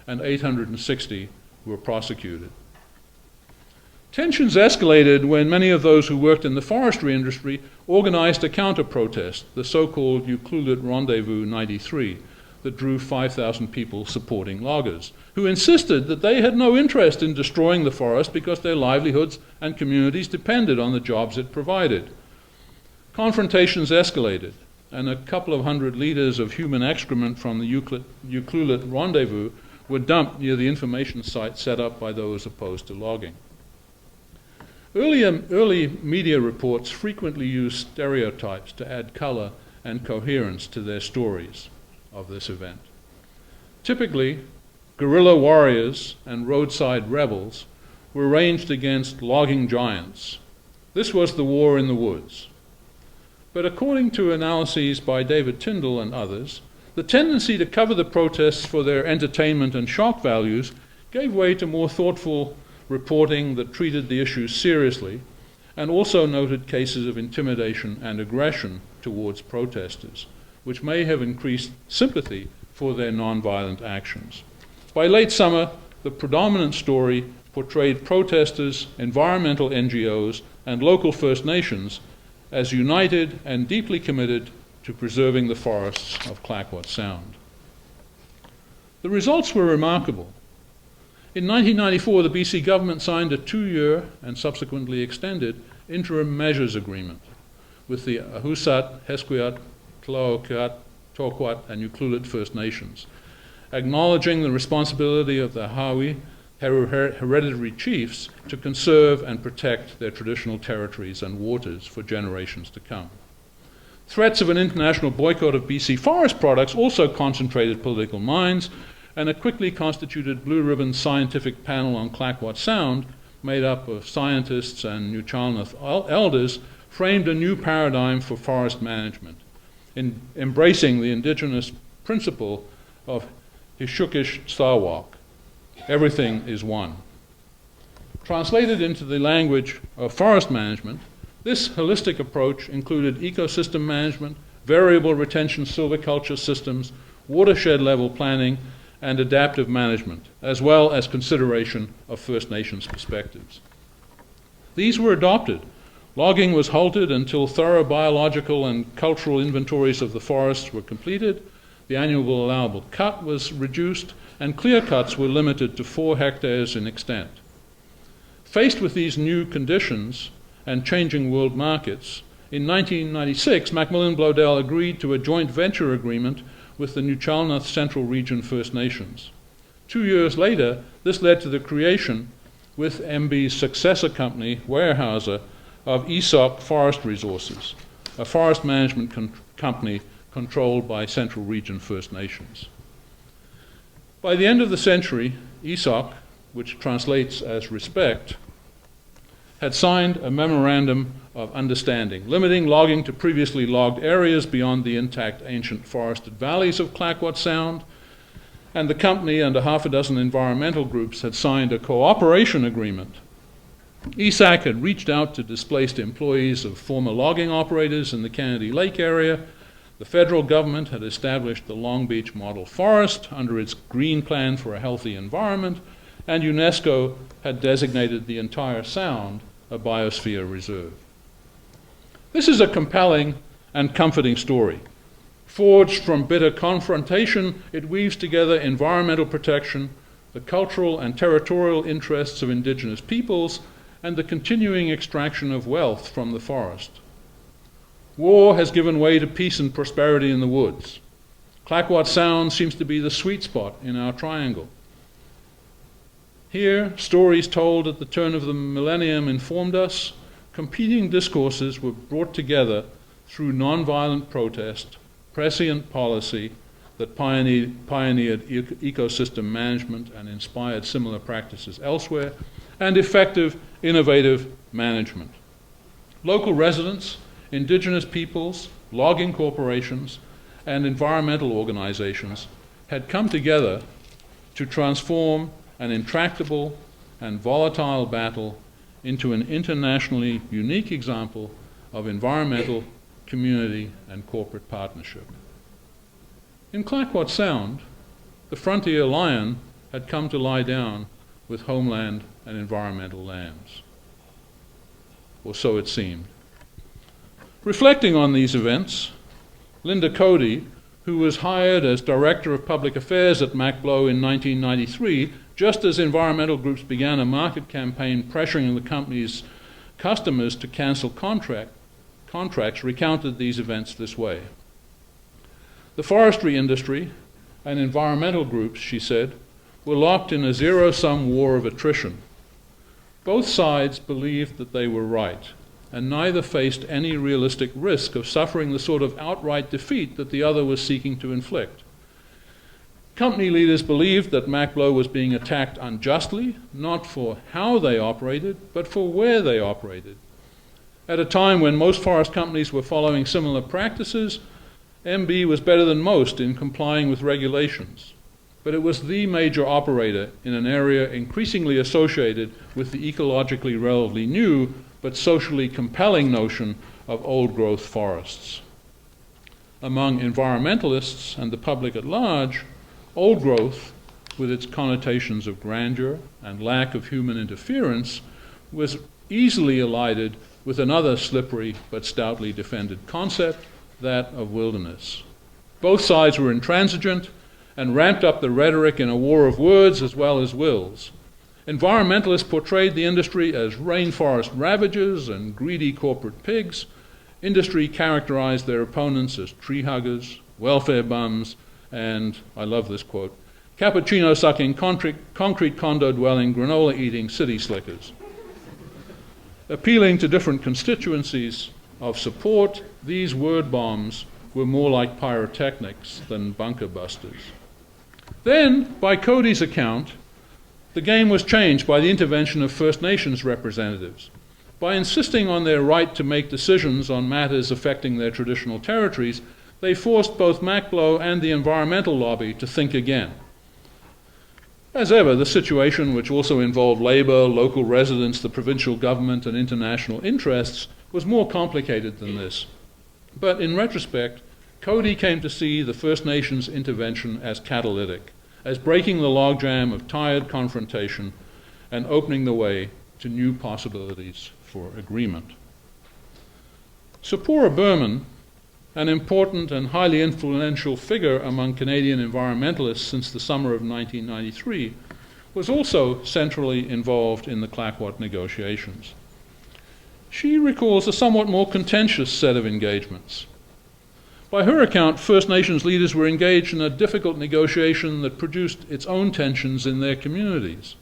and 860 were prosecuted. Tensions escalated when many of those who worked in the forestry industry organized a counter-protest, the so-called Ucluelet Rendezvous 93, that drew 5,000 people supporting loggers, who insisted that they had no interest in destroying the forest because their livelihoods and communities depended on the jobs it provided. Confrontations escalated, and a couple of hundred litres of human excrement from the Ucluelet Rendezvous were dumped near the information site set up by those opposed to logging. Early media reports frequently used stereotypes to add colour and coherence to their stories of this event. Typically, guerrilla warriors and roadside rebels were ranged against logging giants. This was the war in the woods. But according to analyses by David Tyndall and others, the tendency to cover the protests for their entertainment and shock values gave way to more thoughtful reporting that treated the issues seriously, and also noted cases of intimidation and aggression towards protesters, which may have increased sympathy for their nonviolent actions. By late summer, the predominant story portrayed protesters, environmental NGOs, and local First Nations as united and deeply committed to preserving the forests of Clayoquot Sound. The results were remarkable. In 1994, the BC government signed a 2-year and subsequently extended interim measures agreement with the Ahusat, Hesquiat, Tlaokiat, Toquat, and Ucluelet First Nations, acknowledging the responsibility of the Hawi hereditary chiefs to conserve and protect their traditional territories and waters for generations to come. Threats of an international boycott of BC forest products also concentrated political minds, and a quickly constituted Blue Ribbon scientific panel on Clayoquot Sound, made up of scientists and New Chalnoth elders, framed a new paradigm for forest management. in embracing the indigenous principle of Hishukish Sawak. Everything is one. Translated into the language of forest management, this holistic approach included ecosystem management, variable retention silviculture systems, watershed level planning, and adaptive management, as well as consideration of First Nations perspectives. These were adopted. Logging was halted until thorough biological and cultural inventories of the forests were completed, the annual allowable cut was reduced, and clear cuts were limited to 4 hectares in extent. Faced with these new conditions and changing world markets, in 1996, McLean Blodell agreed to a joint venture agreement with the Nuchalnath Central Region First Nations. 2 years later, this led to the creation, with MB's successor company, Weyerhaeuser, of ESOC Forest Resources, a forest management company controlled by Central Region First Nations. By the end of the century, ESOC, which translates as respect, had signed a memorandum of understanding, limiting logging to previously logged areas beyond the intact ancient forested valleys of Clayoquot Sound, and the company and a half a dozen environmental groups had signed a cooperation agreement. ESAC had reached out to displaced employees of former logging operators in the Kennedy Lake area. The federal government had established the Long Beach Model Forest under its Green Plan for a Healthy Environment, and UNESCO had designated the entire Sound a biosphere reserve. This is a compelling and comforting story. Forged from bitter confrontation, it weaves together environmental protection, the cultural and territorial interests of indigenous peoples, and the continuing extraction of wealth from the forest. War has given way to peace and prosperity in the woods. Clayoquot Sound seems to be the sweet spot in our triangle. Here, stories told at the turn of the millennium informed us, competing discourses were brought together through nonviolent protest, prescient policy that pioneered ecosystem management and inspired similar practices elsewhere, and effective, innovative management. Local residents, indigenous peoples, logging corporations, and environmental organizations had come together to transform an intractable and volatile battle into an internationally unique example of environmental, community, and corporate partnership. In Clayoquot Sound, the frontier lion had come to lie down with homeland and environmental lands. Or so it seemed. Reflecting on these events, Linda Cody, who was hired as Director of Public Affairs at MacBlow in 1993, just as environmental groups began a market campaign pressuring the company's customers to cancel contracts, recounted these events this way. The forestry industry and environmental groups, she said, were locked in a zero-sum war of attrition. Both sides believed that they were right, and neither faced any realistic risk of suffering the sort of outright defeat that the other was seeking to inflict. Company leaders believed that MacBlow was being attacked unjustly, not for how they operated, but for where they operated. At a time when most forest companies were following similar practices, MB was better than most in complying with regulations. But it was the major operator in an area increasingly associated with the ecologically relatively new but socially compelling notion of old-growth forests. Among environmentalists and the public at large, old growth, with its connotations of grandeur and lack of human interference, was easily elided with another slippery but stoutly defended concept, that of wilderness. Both sides were intransigent and ramped up the rhetoric in a war of words as well as wills. Environmentalists portrayed the industry as rainforest ravagers and greedy corporate pigs. Industry characterized their opponents as tree huggers, welfare bums, and, I love this quote, cappuccino-sucking, concrete condo-dwelling, granola-eating city slickers. Appealing to different constituencies of support, these word bombs were more like pyrotechnics than bunker busters. Then, by Cody's account, the game was changed by the intervention of First Nations representatives. By insisting on their right to make decisions on matters affecting their traditional territories, they forced both MacBlow and the environmental lobby to think again. As ever, the situation, which also involved labor, local residents, the provincial government, and international interests, was more complicated than this. But in retrospect, Cody came to see the First Nations intervention as catalytic, as breaking the logjam of tired confrontation and opening the way to new possibilities for agreement. Sephora Berman, an important and highly influential figure among Canadian environmentalists since the summer of 1993, was also centrally involved in the Clayoquot negotiations. She recalls a somewhat more contentious set of engagements. By her account, First Nations leaders were engaged in a difficult negotiation that produced its own tensions in their communities.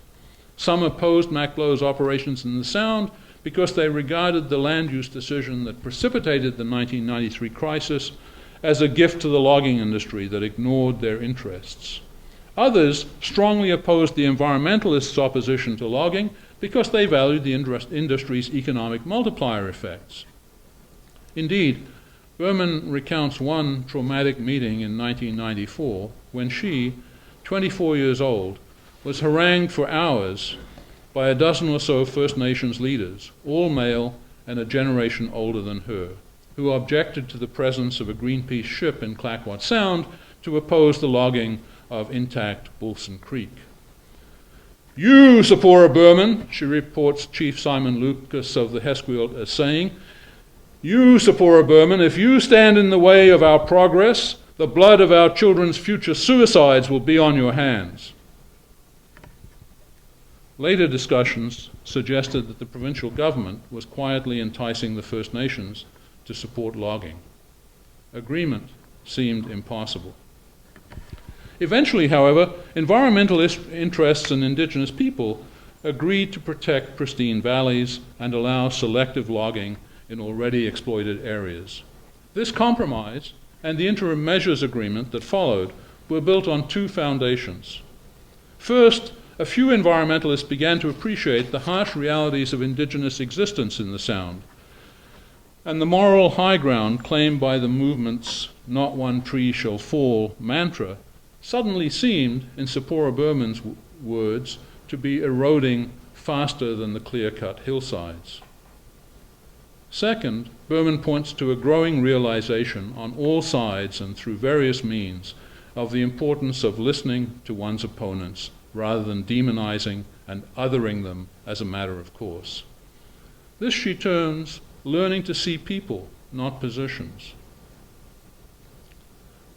Some opposed MacBlow's operations in the Sound because they regarded the land use decision that precipitated the 1993 crisis as a gift to the logging industry that ignored their interests. Others strongly opposed the environmentalists' opposition to logging because they valued the industry's economic multiplier effects. Indeed, Berman recounts one traumatic meeting in 1994 when she, 24 years old, was harangued for hours by a dozen or so First Nations leaders, all male and a generation older than her, who objected to the presence of a Greenpeace ship in Clayoquot Sound to oppose the logging of intact Wolfson Creek. "You, Sephora Berman," she reports Chief Simon Lucas of the Hesquiot as saying, "You, Sephora Berman, if you stand in the way of our progress, the blood of our children's future suicides will be on your hands." Later discussions suggested that the provincial government was quietly enticing the First Nations to support logging. Agreement seemed impossible. Eventually, however, environmental interests and Indigenous people agreed to protect pristine valleys and allow selective logging in already exploited areas. This compromise and the interim measures agreement that followed were built on two foundations. First, a few environmentalists began to appreciate the harsh realities of Indigenous existence in the Sound, and the moral high ground claimed by the movement's "not one tree shall fall" mantra suddenly seemed, in Sephora Berman's words, to be eroding faster than the clear-cut hillsides. Second, Berman points to a growing realization on all sides and through various means of the importance of listening to one's opponents rather than demonizing and othering them as a matter of course. This she terms learning to see people, not positions.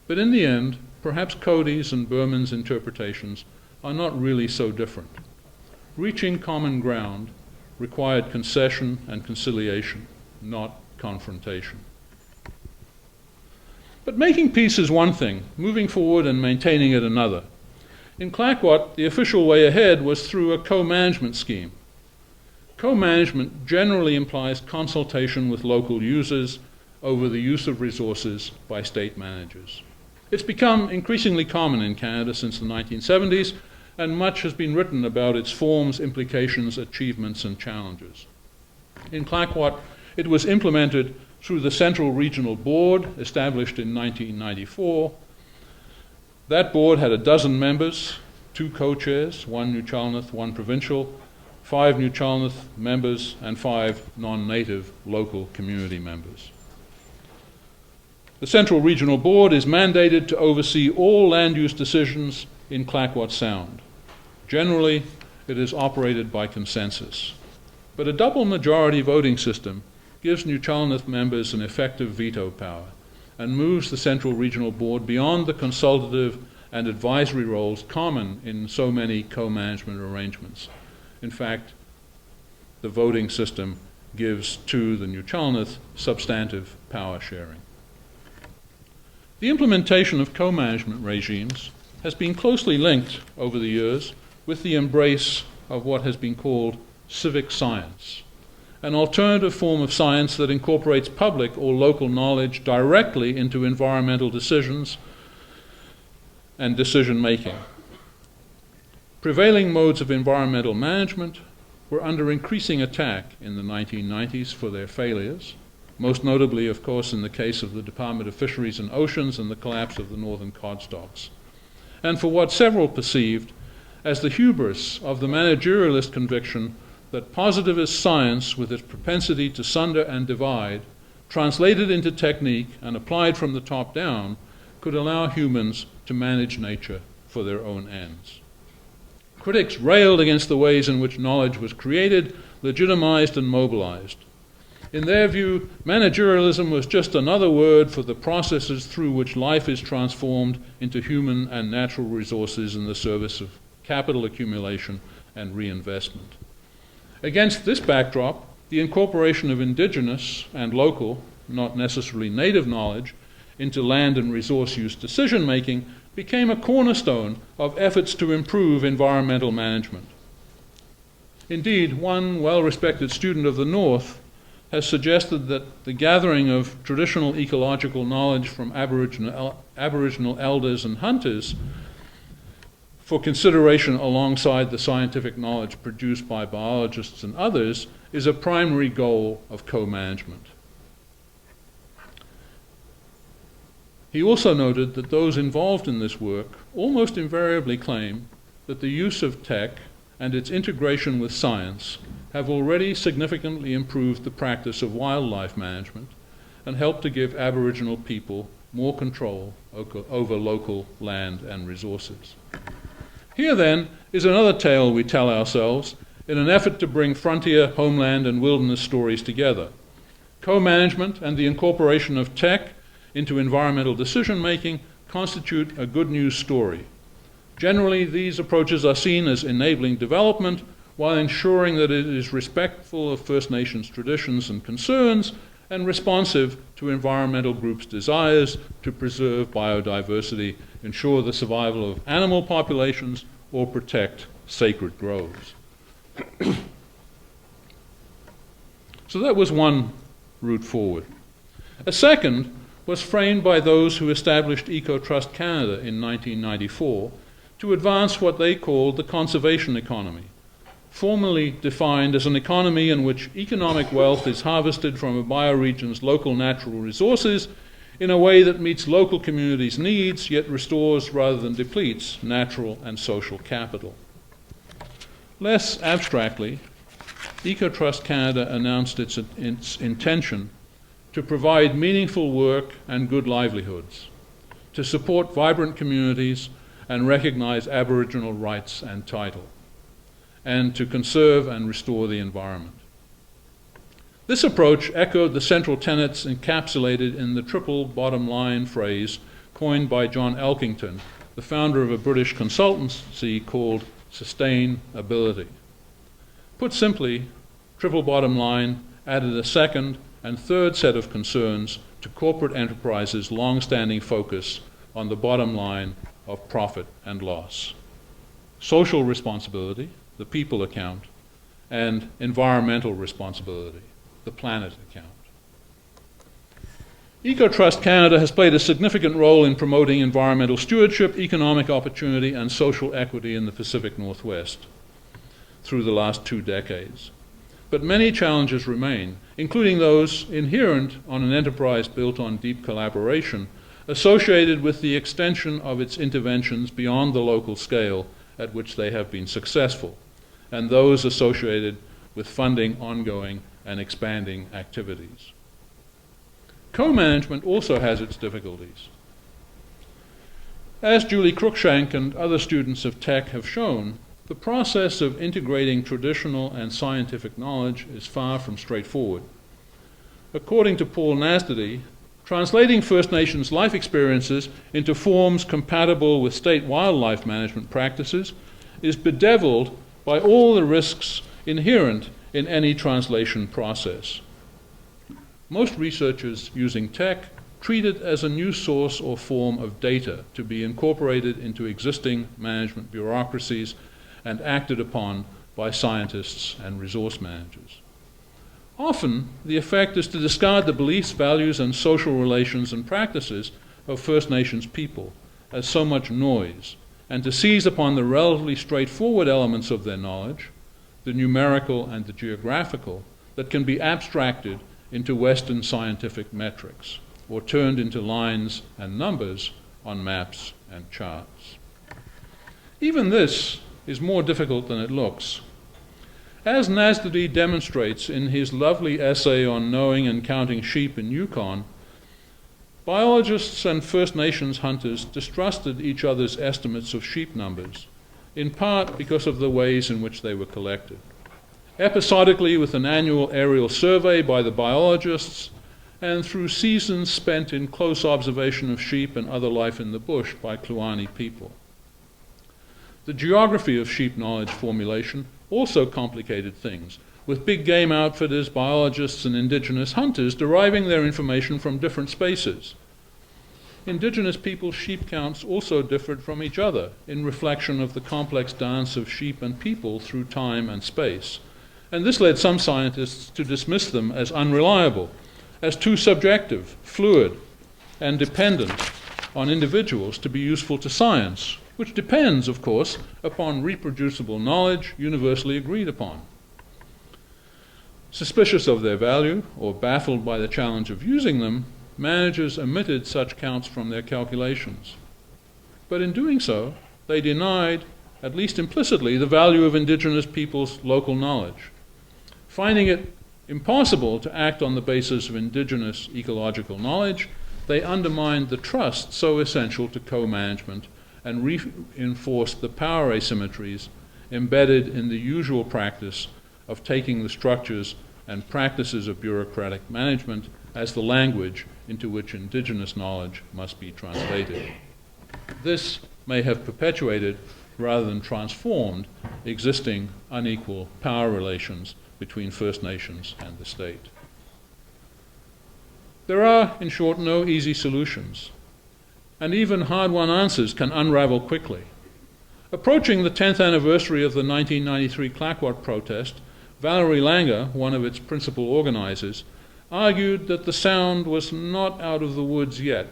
But in the end, perhaps Cody's and Berman's interpretations are not really so different. Reaching common ground required concession and conciliation, not confrontation. But making peace is one thing, moving forward and maintaining it another. In Clayoquot, the official way ahead was through a co-management scheme. Co-management generally implies consultation with local users over the use of resources by state managers. It's become increasingly common in Canada since the 1970s, and much has been written about its forms, implications, achievements, and challenges. In Clayoquot, it was implemented through the Central Regional Board, established in 1994. That board had 12 members, 2 co-chairs, 1 New Chalnoth, 1 provincial, 5 New Chalnoth members, and 5 non-native local community members. The Central Regional Board is mandated to oversee all land use decisions in Clayoquot Sound. Generally, it is operated by consensus. But a double majority voting system gives New Chalnoth members an effective veto power and moves the Central Regional Board beyond the consultative and advisory roles common in so many co-management arrangements. In fact, the voting system gives to the New Chalnoth substantive power sharing. The implementation of co-management regimes has been closely linked over the years with the embrace of what has been called civic science, an alternative form of science that incorporates public or local knowledge directly into environmental decisions and decision-making. Prevailing modes of environmental management were under increasing attack in the 1990s for their failures, most notably, of course, in the case of the Department of Fisheries and Oceans and the collapse of the northern cod stocks. And for what several perceived as the hubris of the managerialist conviction that positivist science, with its propensity to sunder and divide, translated into technique and applied from the top down, could allow humans to manage nature for their own ends. Critics railed against the ways in which knowledge was created, legitimized, and mobilized. In their view, managerialism was just another word for the processes through which life is transformed into human and natural resources in the service of capital accumulation and reinvestment. Against this backdrop, the incorporation of indigenous and local, not necessarily native knowledge, into land and resource use decision-making became a cornerstone of efforts to improve environmental management. Indeed, one well-respected student of the North has suggested that the gathering of traditional ecological knowledge from Aboriginal elders and hunters for consideration alongside the scientific knowledge produced by biologists and others is a primary goal of co-management. He also noted that those involved in this work almost invariably claim that the use of tech and its integration with science have already significantly improved the practice of wildlife management and helped to give Aboriginal people more control over local land and resources. Here, then, is another tale we tell ourselves in an effort to bring frontier, homeland, and wilderness stories together. Co-management and the incorporation of tech into environmental decision-making constitute a good news story. Generally, these approaches are seen as enabling development while ensuring that it is respectful of First Nations traditions and concerns and responsive to environmental groups' desires to preserve biodiversity, ensure the survival of animal populations, or protect sacred groves. So that was one route forward. A second was framed by those who established Eco-Trust Canada in 1994 to advance what they called the conservation economy, formally defined as an economy in which economic wealth is harvested from a bioregion's local natural resources in a way that meets local communities' needs, yet restores rather than depletes natural and social capital. Less abstractly, Eco-Trust Canada announced its intention to provide meaningful work and good livelihoods, to support vibrant communities and recognize Aboriginal rights and title, and to conserve and restore the environment. This approach echoed the central tenets encapsulated in the triple bottom line phrase coined by John Elkington, the founder of a British consultancy called Sustainability. Put simply, triple bottom line added a second and third set of concerns to corporate enterprises' long-standing focus on the bottom line of profit and loss. Social responsibility, the people account, and environmental responsibility, the planet account. Eco-Trust Canada has played a significant role in promoting environmental stewardship, economic opportunity, and social equity in the Pacific Northwest through the last 2 decades. But many challenges remain, including those inherent on an enterprise built on deep collaboration, associated with the extension of its interventions beyond the local scale at which they have been successful, and those associated with funding ongoing and expanding activities. Co-management also has its difficulties. As Julie Cruikshank and other students of tech have shown, the process of integrating traditional and scientific knowledge is far from straightforward. According to Paul Nasdady, translating First Nations life experiences into forms compatible with state wildlife management practices is bedeviled by all the risks inherent in any translation process. Most researchers using tech treat it as a new source or form of data to be incorporated into existing management bureaucracies and acted upon by scientists and resource managers. Often, the effect is to discard the beliefs, values, and social relations and practices of First Nations people as so much noise, and to seize upon the relatively straightforward elements of their knowledge, the numerical and the geographical, that can be abstracted into Western scientific metrics, or turned into lines and numbers on maps and charts. Even this is more difficult than it looks. As Nasdady demonstrates in his lovely essay on knowing and counting sheep in Yukon, biologists and First Nations hunters distrusted each other's estimates of sheep numbers, in part because of the ways in which they were collected. Episodically with an annual aerial survey by the biologists, and through seasons spent in close observation of sheep and other life in the bush by Kluane people. The geography of sheep knowledge formulation also complicated things, with big game outfitters, biologists, and indigenous hunters deriving their information from different spaces. Indigenous people's sheep counts also differed from each other in reflection of the complex dance of sheep and people through time and space, and this led some scientists to dismiss them as unreliable, as too subjective, fluid, and dependent on individuals to be useful to science, which depends, of course, upon reproducible knowledge universally agreed upon. Suspicious of their value, or baffled by the challenge of using them, managers omitted such counts from their calculations. But in doing so, they denied, at least implicitly, the value of indigenous people's local knowledge. Finding it impossible to act on the basis of indigenous ecological knowledge, they undermined the trust so essential to co-management and reinforced the power asymmetries embedded in the usual practice of taking the structures and practices of bureaucratic management as the language into which indigenous knowledge must be translated. This may have perpetuated rather than transformed existing unequal power relations between First Nations and the state. There are, in short, no easy solutions, and even hard-won answers can unravel quickly. Approaching the 10th anniversary of the 1993 Clayoquot protest, Valerie Langer, one of its principal organizers, argued that the sound was not out of the woods yet.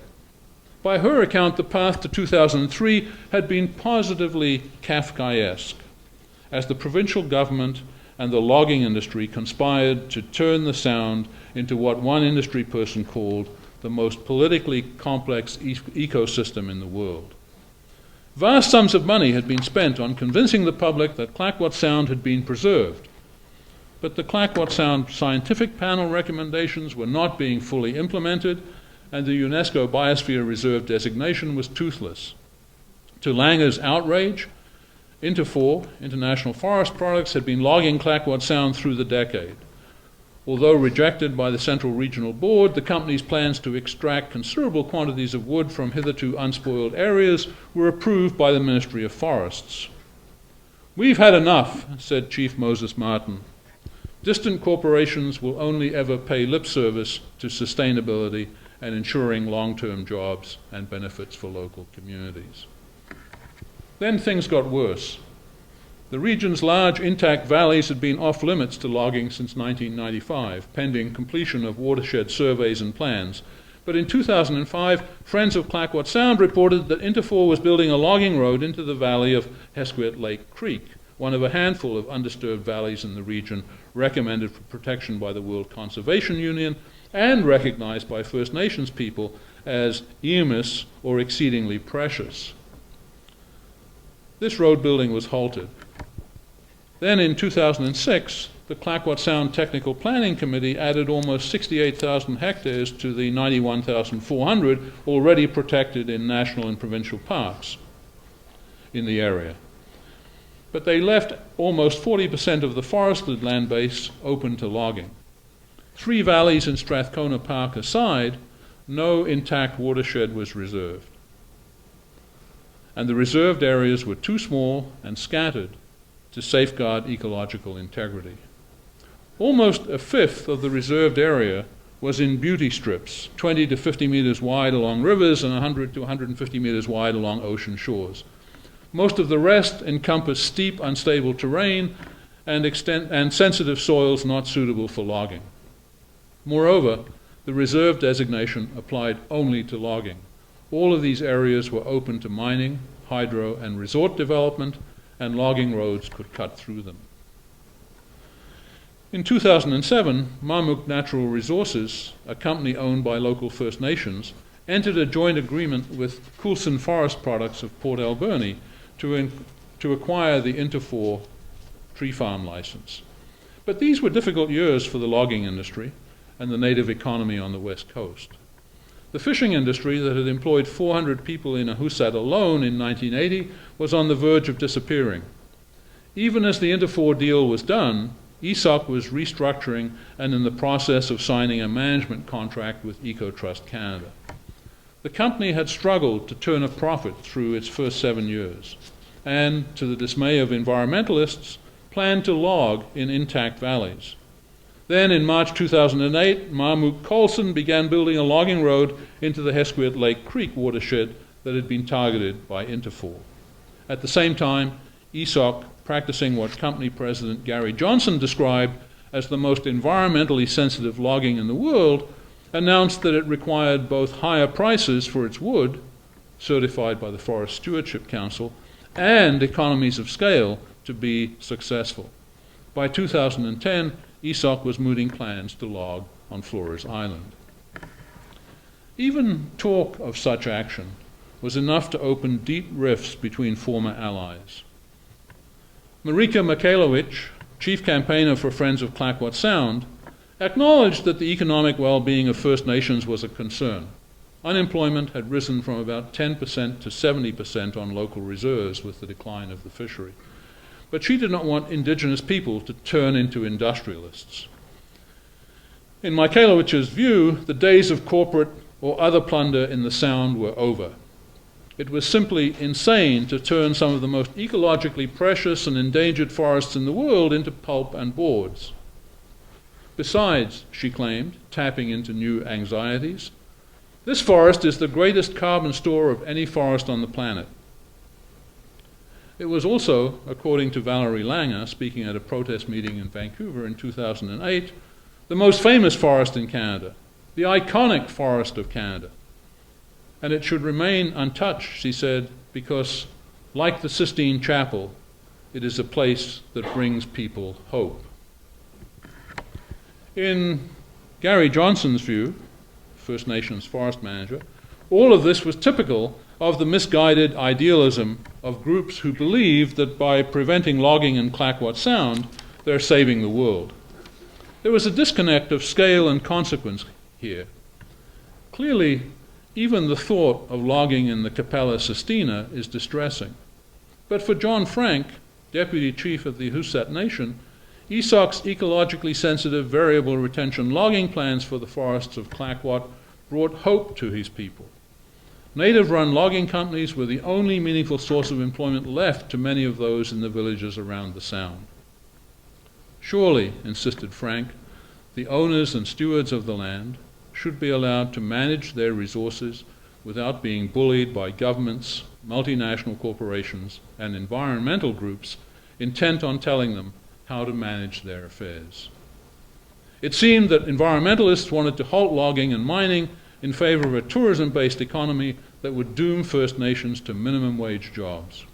By her account, the path to 2003 had been positively Kafkaesque, as the provincial government and the logging industry conspired to turn the sound into what one industry person called the most politically complex ecosystem in the world. Vast sums of money had been spent on convincing the public that Clayoquot Sound had been preserved, but the Clayoquot Sound scientific panel recommendations were not being fully implemented, and the UNESCO Biosphere Reserve designation was toothless. To Langer's outrage, Interfor, International Forest Products, had been logging Clayoquot Sound through the decade. Although rejected by the Central Regional Board, the company's plans to extract considerable quantities of wood from hitherto unspoiled areas were approved by the Ministry of Forests. "We've had enough," said Chief Moses Martin. "Distant corporations will only ever pay lip service to sustainability and ensuring long-term jobs and benefits for local communities." Then things got worse. The region's large intact valleys had been off limits to logging since 1995, pending completion of watershed surveys and plans. But in 2005, Friends of Clayoquot Sound reported that Interfor was building a logging road into the valley of Hesquiat Lake Creek, one of a handful of undisturbed valleys in the region recommended for protection by the World Conservation Union and recognized by First Nations people as EMIS, or exceedingly precious. This road building was halted. Then in 2006, the Clayoquot Sound Technical Planning Committee added almost 68,000 hectares to the 91,400 already protected in national and provincial parks in the area. But they left almost 40% of the forested land base open to logging. 3 valleys in Strathcona Park aside, no intact watershed was reserved. And the reserved areas were too small and scattered to safeguard ecological integrity. Almost a fifth of the reserved area was in beauty strips, 20 to 50 meters wide along rivers and 100 to 150 meters wide along ocean shores. Most of the rest encompassed steep, unstable terrain and sensitive soils not suitable for logging. Moreover, the reserve designation applied only to logging. All of these areas were open to mining, hydro, and resort development, and logging roads could cut through them. In 2007, Mamuk Natural Resources, a company owned by local First Nations, entered a joint agreement with Coulson Forest Products of Port Alberni to acquire the Interfor tree farm license. But these were difficult years for the logging industry and the native economy on the west coast. The fishing industry that had employed 400 people in Ahusat alone in 1980 was on the verge of disappearing. Even as the Interfor deal was done, ESOC was restructuring and in the process of signing a management contract with EcoTrust Canada. The company had struggled to turn a profit through its first 7 years, and, to the dismay of environmentalists, planned to log in intact valleys. Then, in March 2008, Mamuk Coulson began building a logging road into the Hesquiat Lake Creek watershed that had been targeted by Interfor. At the same time, ESOC, practicing what company president Gary Johnson described as the most environmentally sensitive logging in the world, announced that it required both higher prices for its wood, certified by the Forest Stewardship Council, and economies of scale to be successful. By 2010, ESOC was mooting plans to log on Flores Island. Even talk of such action was enough to open deep rifts between former allies. Marika Mikhailovich, chief campaigner for Friends of Clayoquot Sound, acknowledged that the economic well-being of First Nations was a concern. Unemployment had risen from about 10% to 70% on local reserves with the decline of the fishery. But she did not want Indigenous people to turn into industrialists. In Mikhailovich's view, the days of corporate or other plunder in the Sound were over. It was simply insane to turn some of the most ecologically precious and endangered forests in the world into pulp and boards. Besides, she claimed, tapping into new anxieties, this forest is the greatest carbon store of any forest on the planet. It was also, according to Valerie Langer, speaking at a protest meeting in Vancouver in 2008, the most famous forest in Canada, the iconic forest of Canada. And it should remain untouched, she said, because, like the Sistine Chapel, it is a place that brings people hope. In Gary Johnson's view, First Nations forest manager, all of this was typical of the misguided idealism of groups who believed that by preventing logging in Clayoquot Sound, they're saving the world. There was a disconnect of scale and consequence here. Clearly, even the thought of logging in the Capella Sistina is distressing. But for John Frank, deputy chief of the Ahusat Nation, ESOC's ecologically sensitive variable retention logging plans for the forests of Clayoquot brought hope to his people. Native-run logging companies were the only meaningful source of employment left to many of those in the villages around the Sound. Surely, insisted Frank, the owners and stewards of the land should be allowed to manage their resources without being bullied by governments, multinational corporations, and environmental groups intent on telling them how to manage their affairs. It seemed that environmentalists wanted to halt logging and mining in favor of a tourism-based economy that would doom First Nations to minimum wage jobs.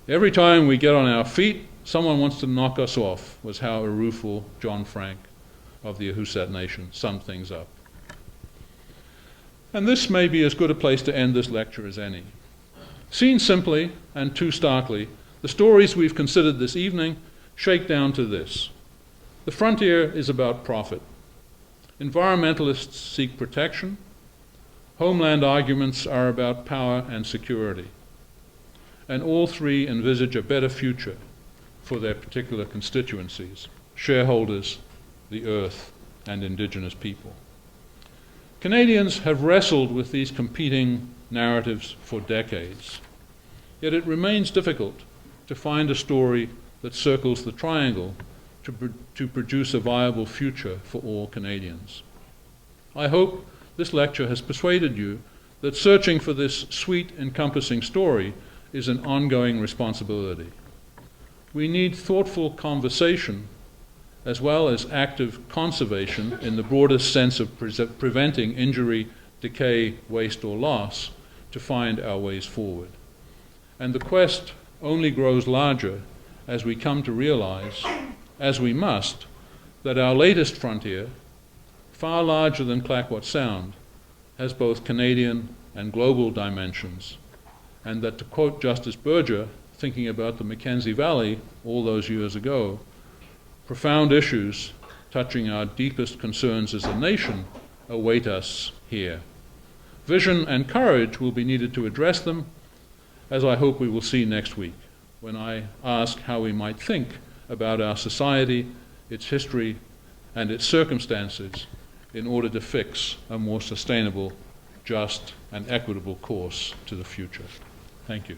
Every time we get on our feet, someone wants to knock us off, was how a rueful John Frank of the Ahusat Nation summed things up. And this may be as good a place to end this lecture as any. Seen simply and too starkly, the stories we've considered this evening shake down to this. The frontier is about profit. Environmentalists seek protection. Homeland arguments are about power and security. And all three envisage a better future for their particular constituencies, shareholders, the earth, and Indigenous people. Canadians have wrestled with these competing narratives for decades. Yet it remains difficult to find a story that circles the triangle to produce a viable future for all Canadians. I hope this lecture has persuaded you that searching for this sweet, encompassing story is an ongoing responsibility. We need thoughtful conversation as well as active conservation in the broadest sense of preventing injury, decay, waste, or loss to find our ways forward. And the quest only grows larger as we come to realize, as we must, that our latest frontier, far larger than Clayoquot Sound, has both Canadian and global dimensions, and that, to quote Justice Berger, thinking about the Mackenzie Valley all those years ago, profound issues touching our deepest concerns as a nation await us here. Vision and courage will be needed to address them, as I hope we will see next week, when I ask how we might think about our society, its history, and its circumstances in order to fix a more sustainable, just, and equitable course to the future. Thank you.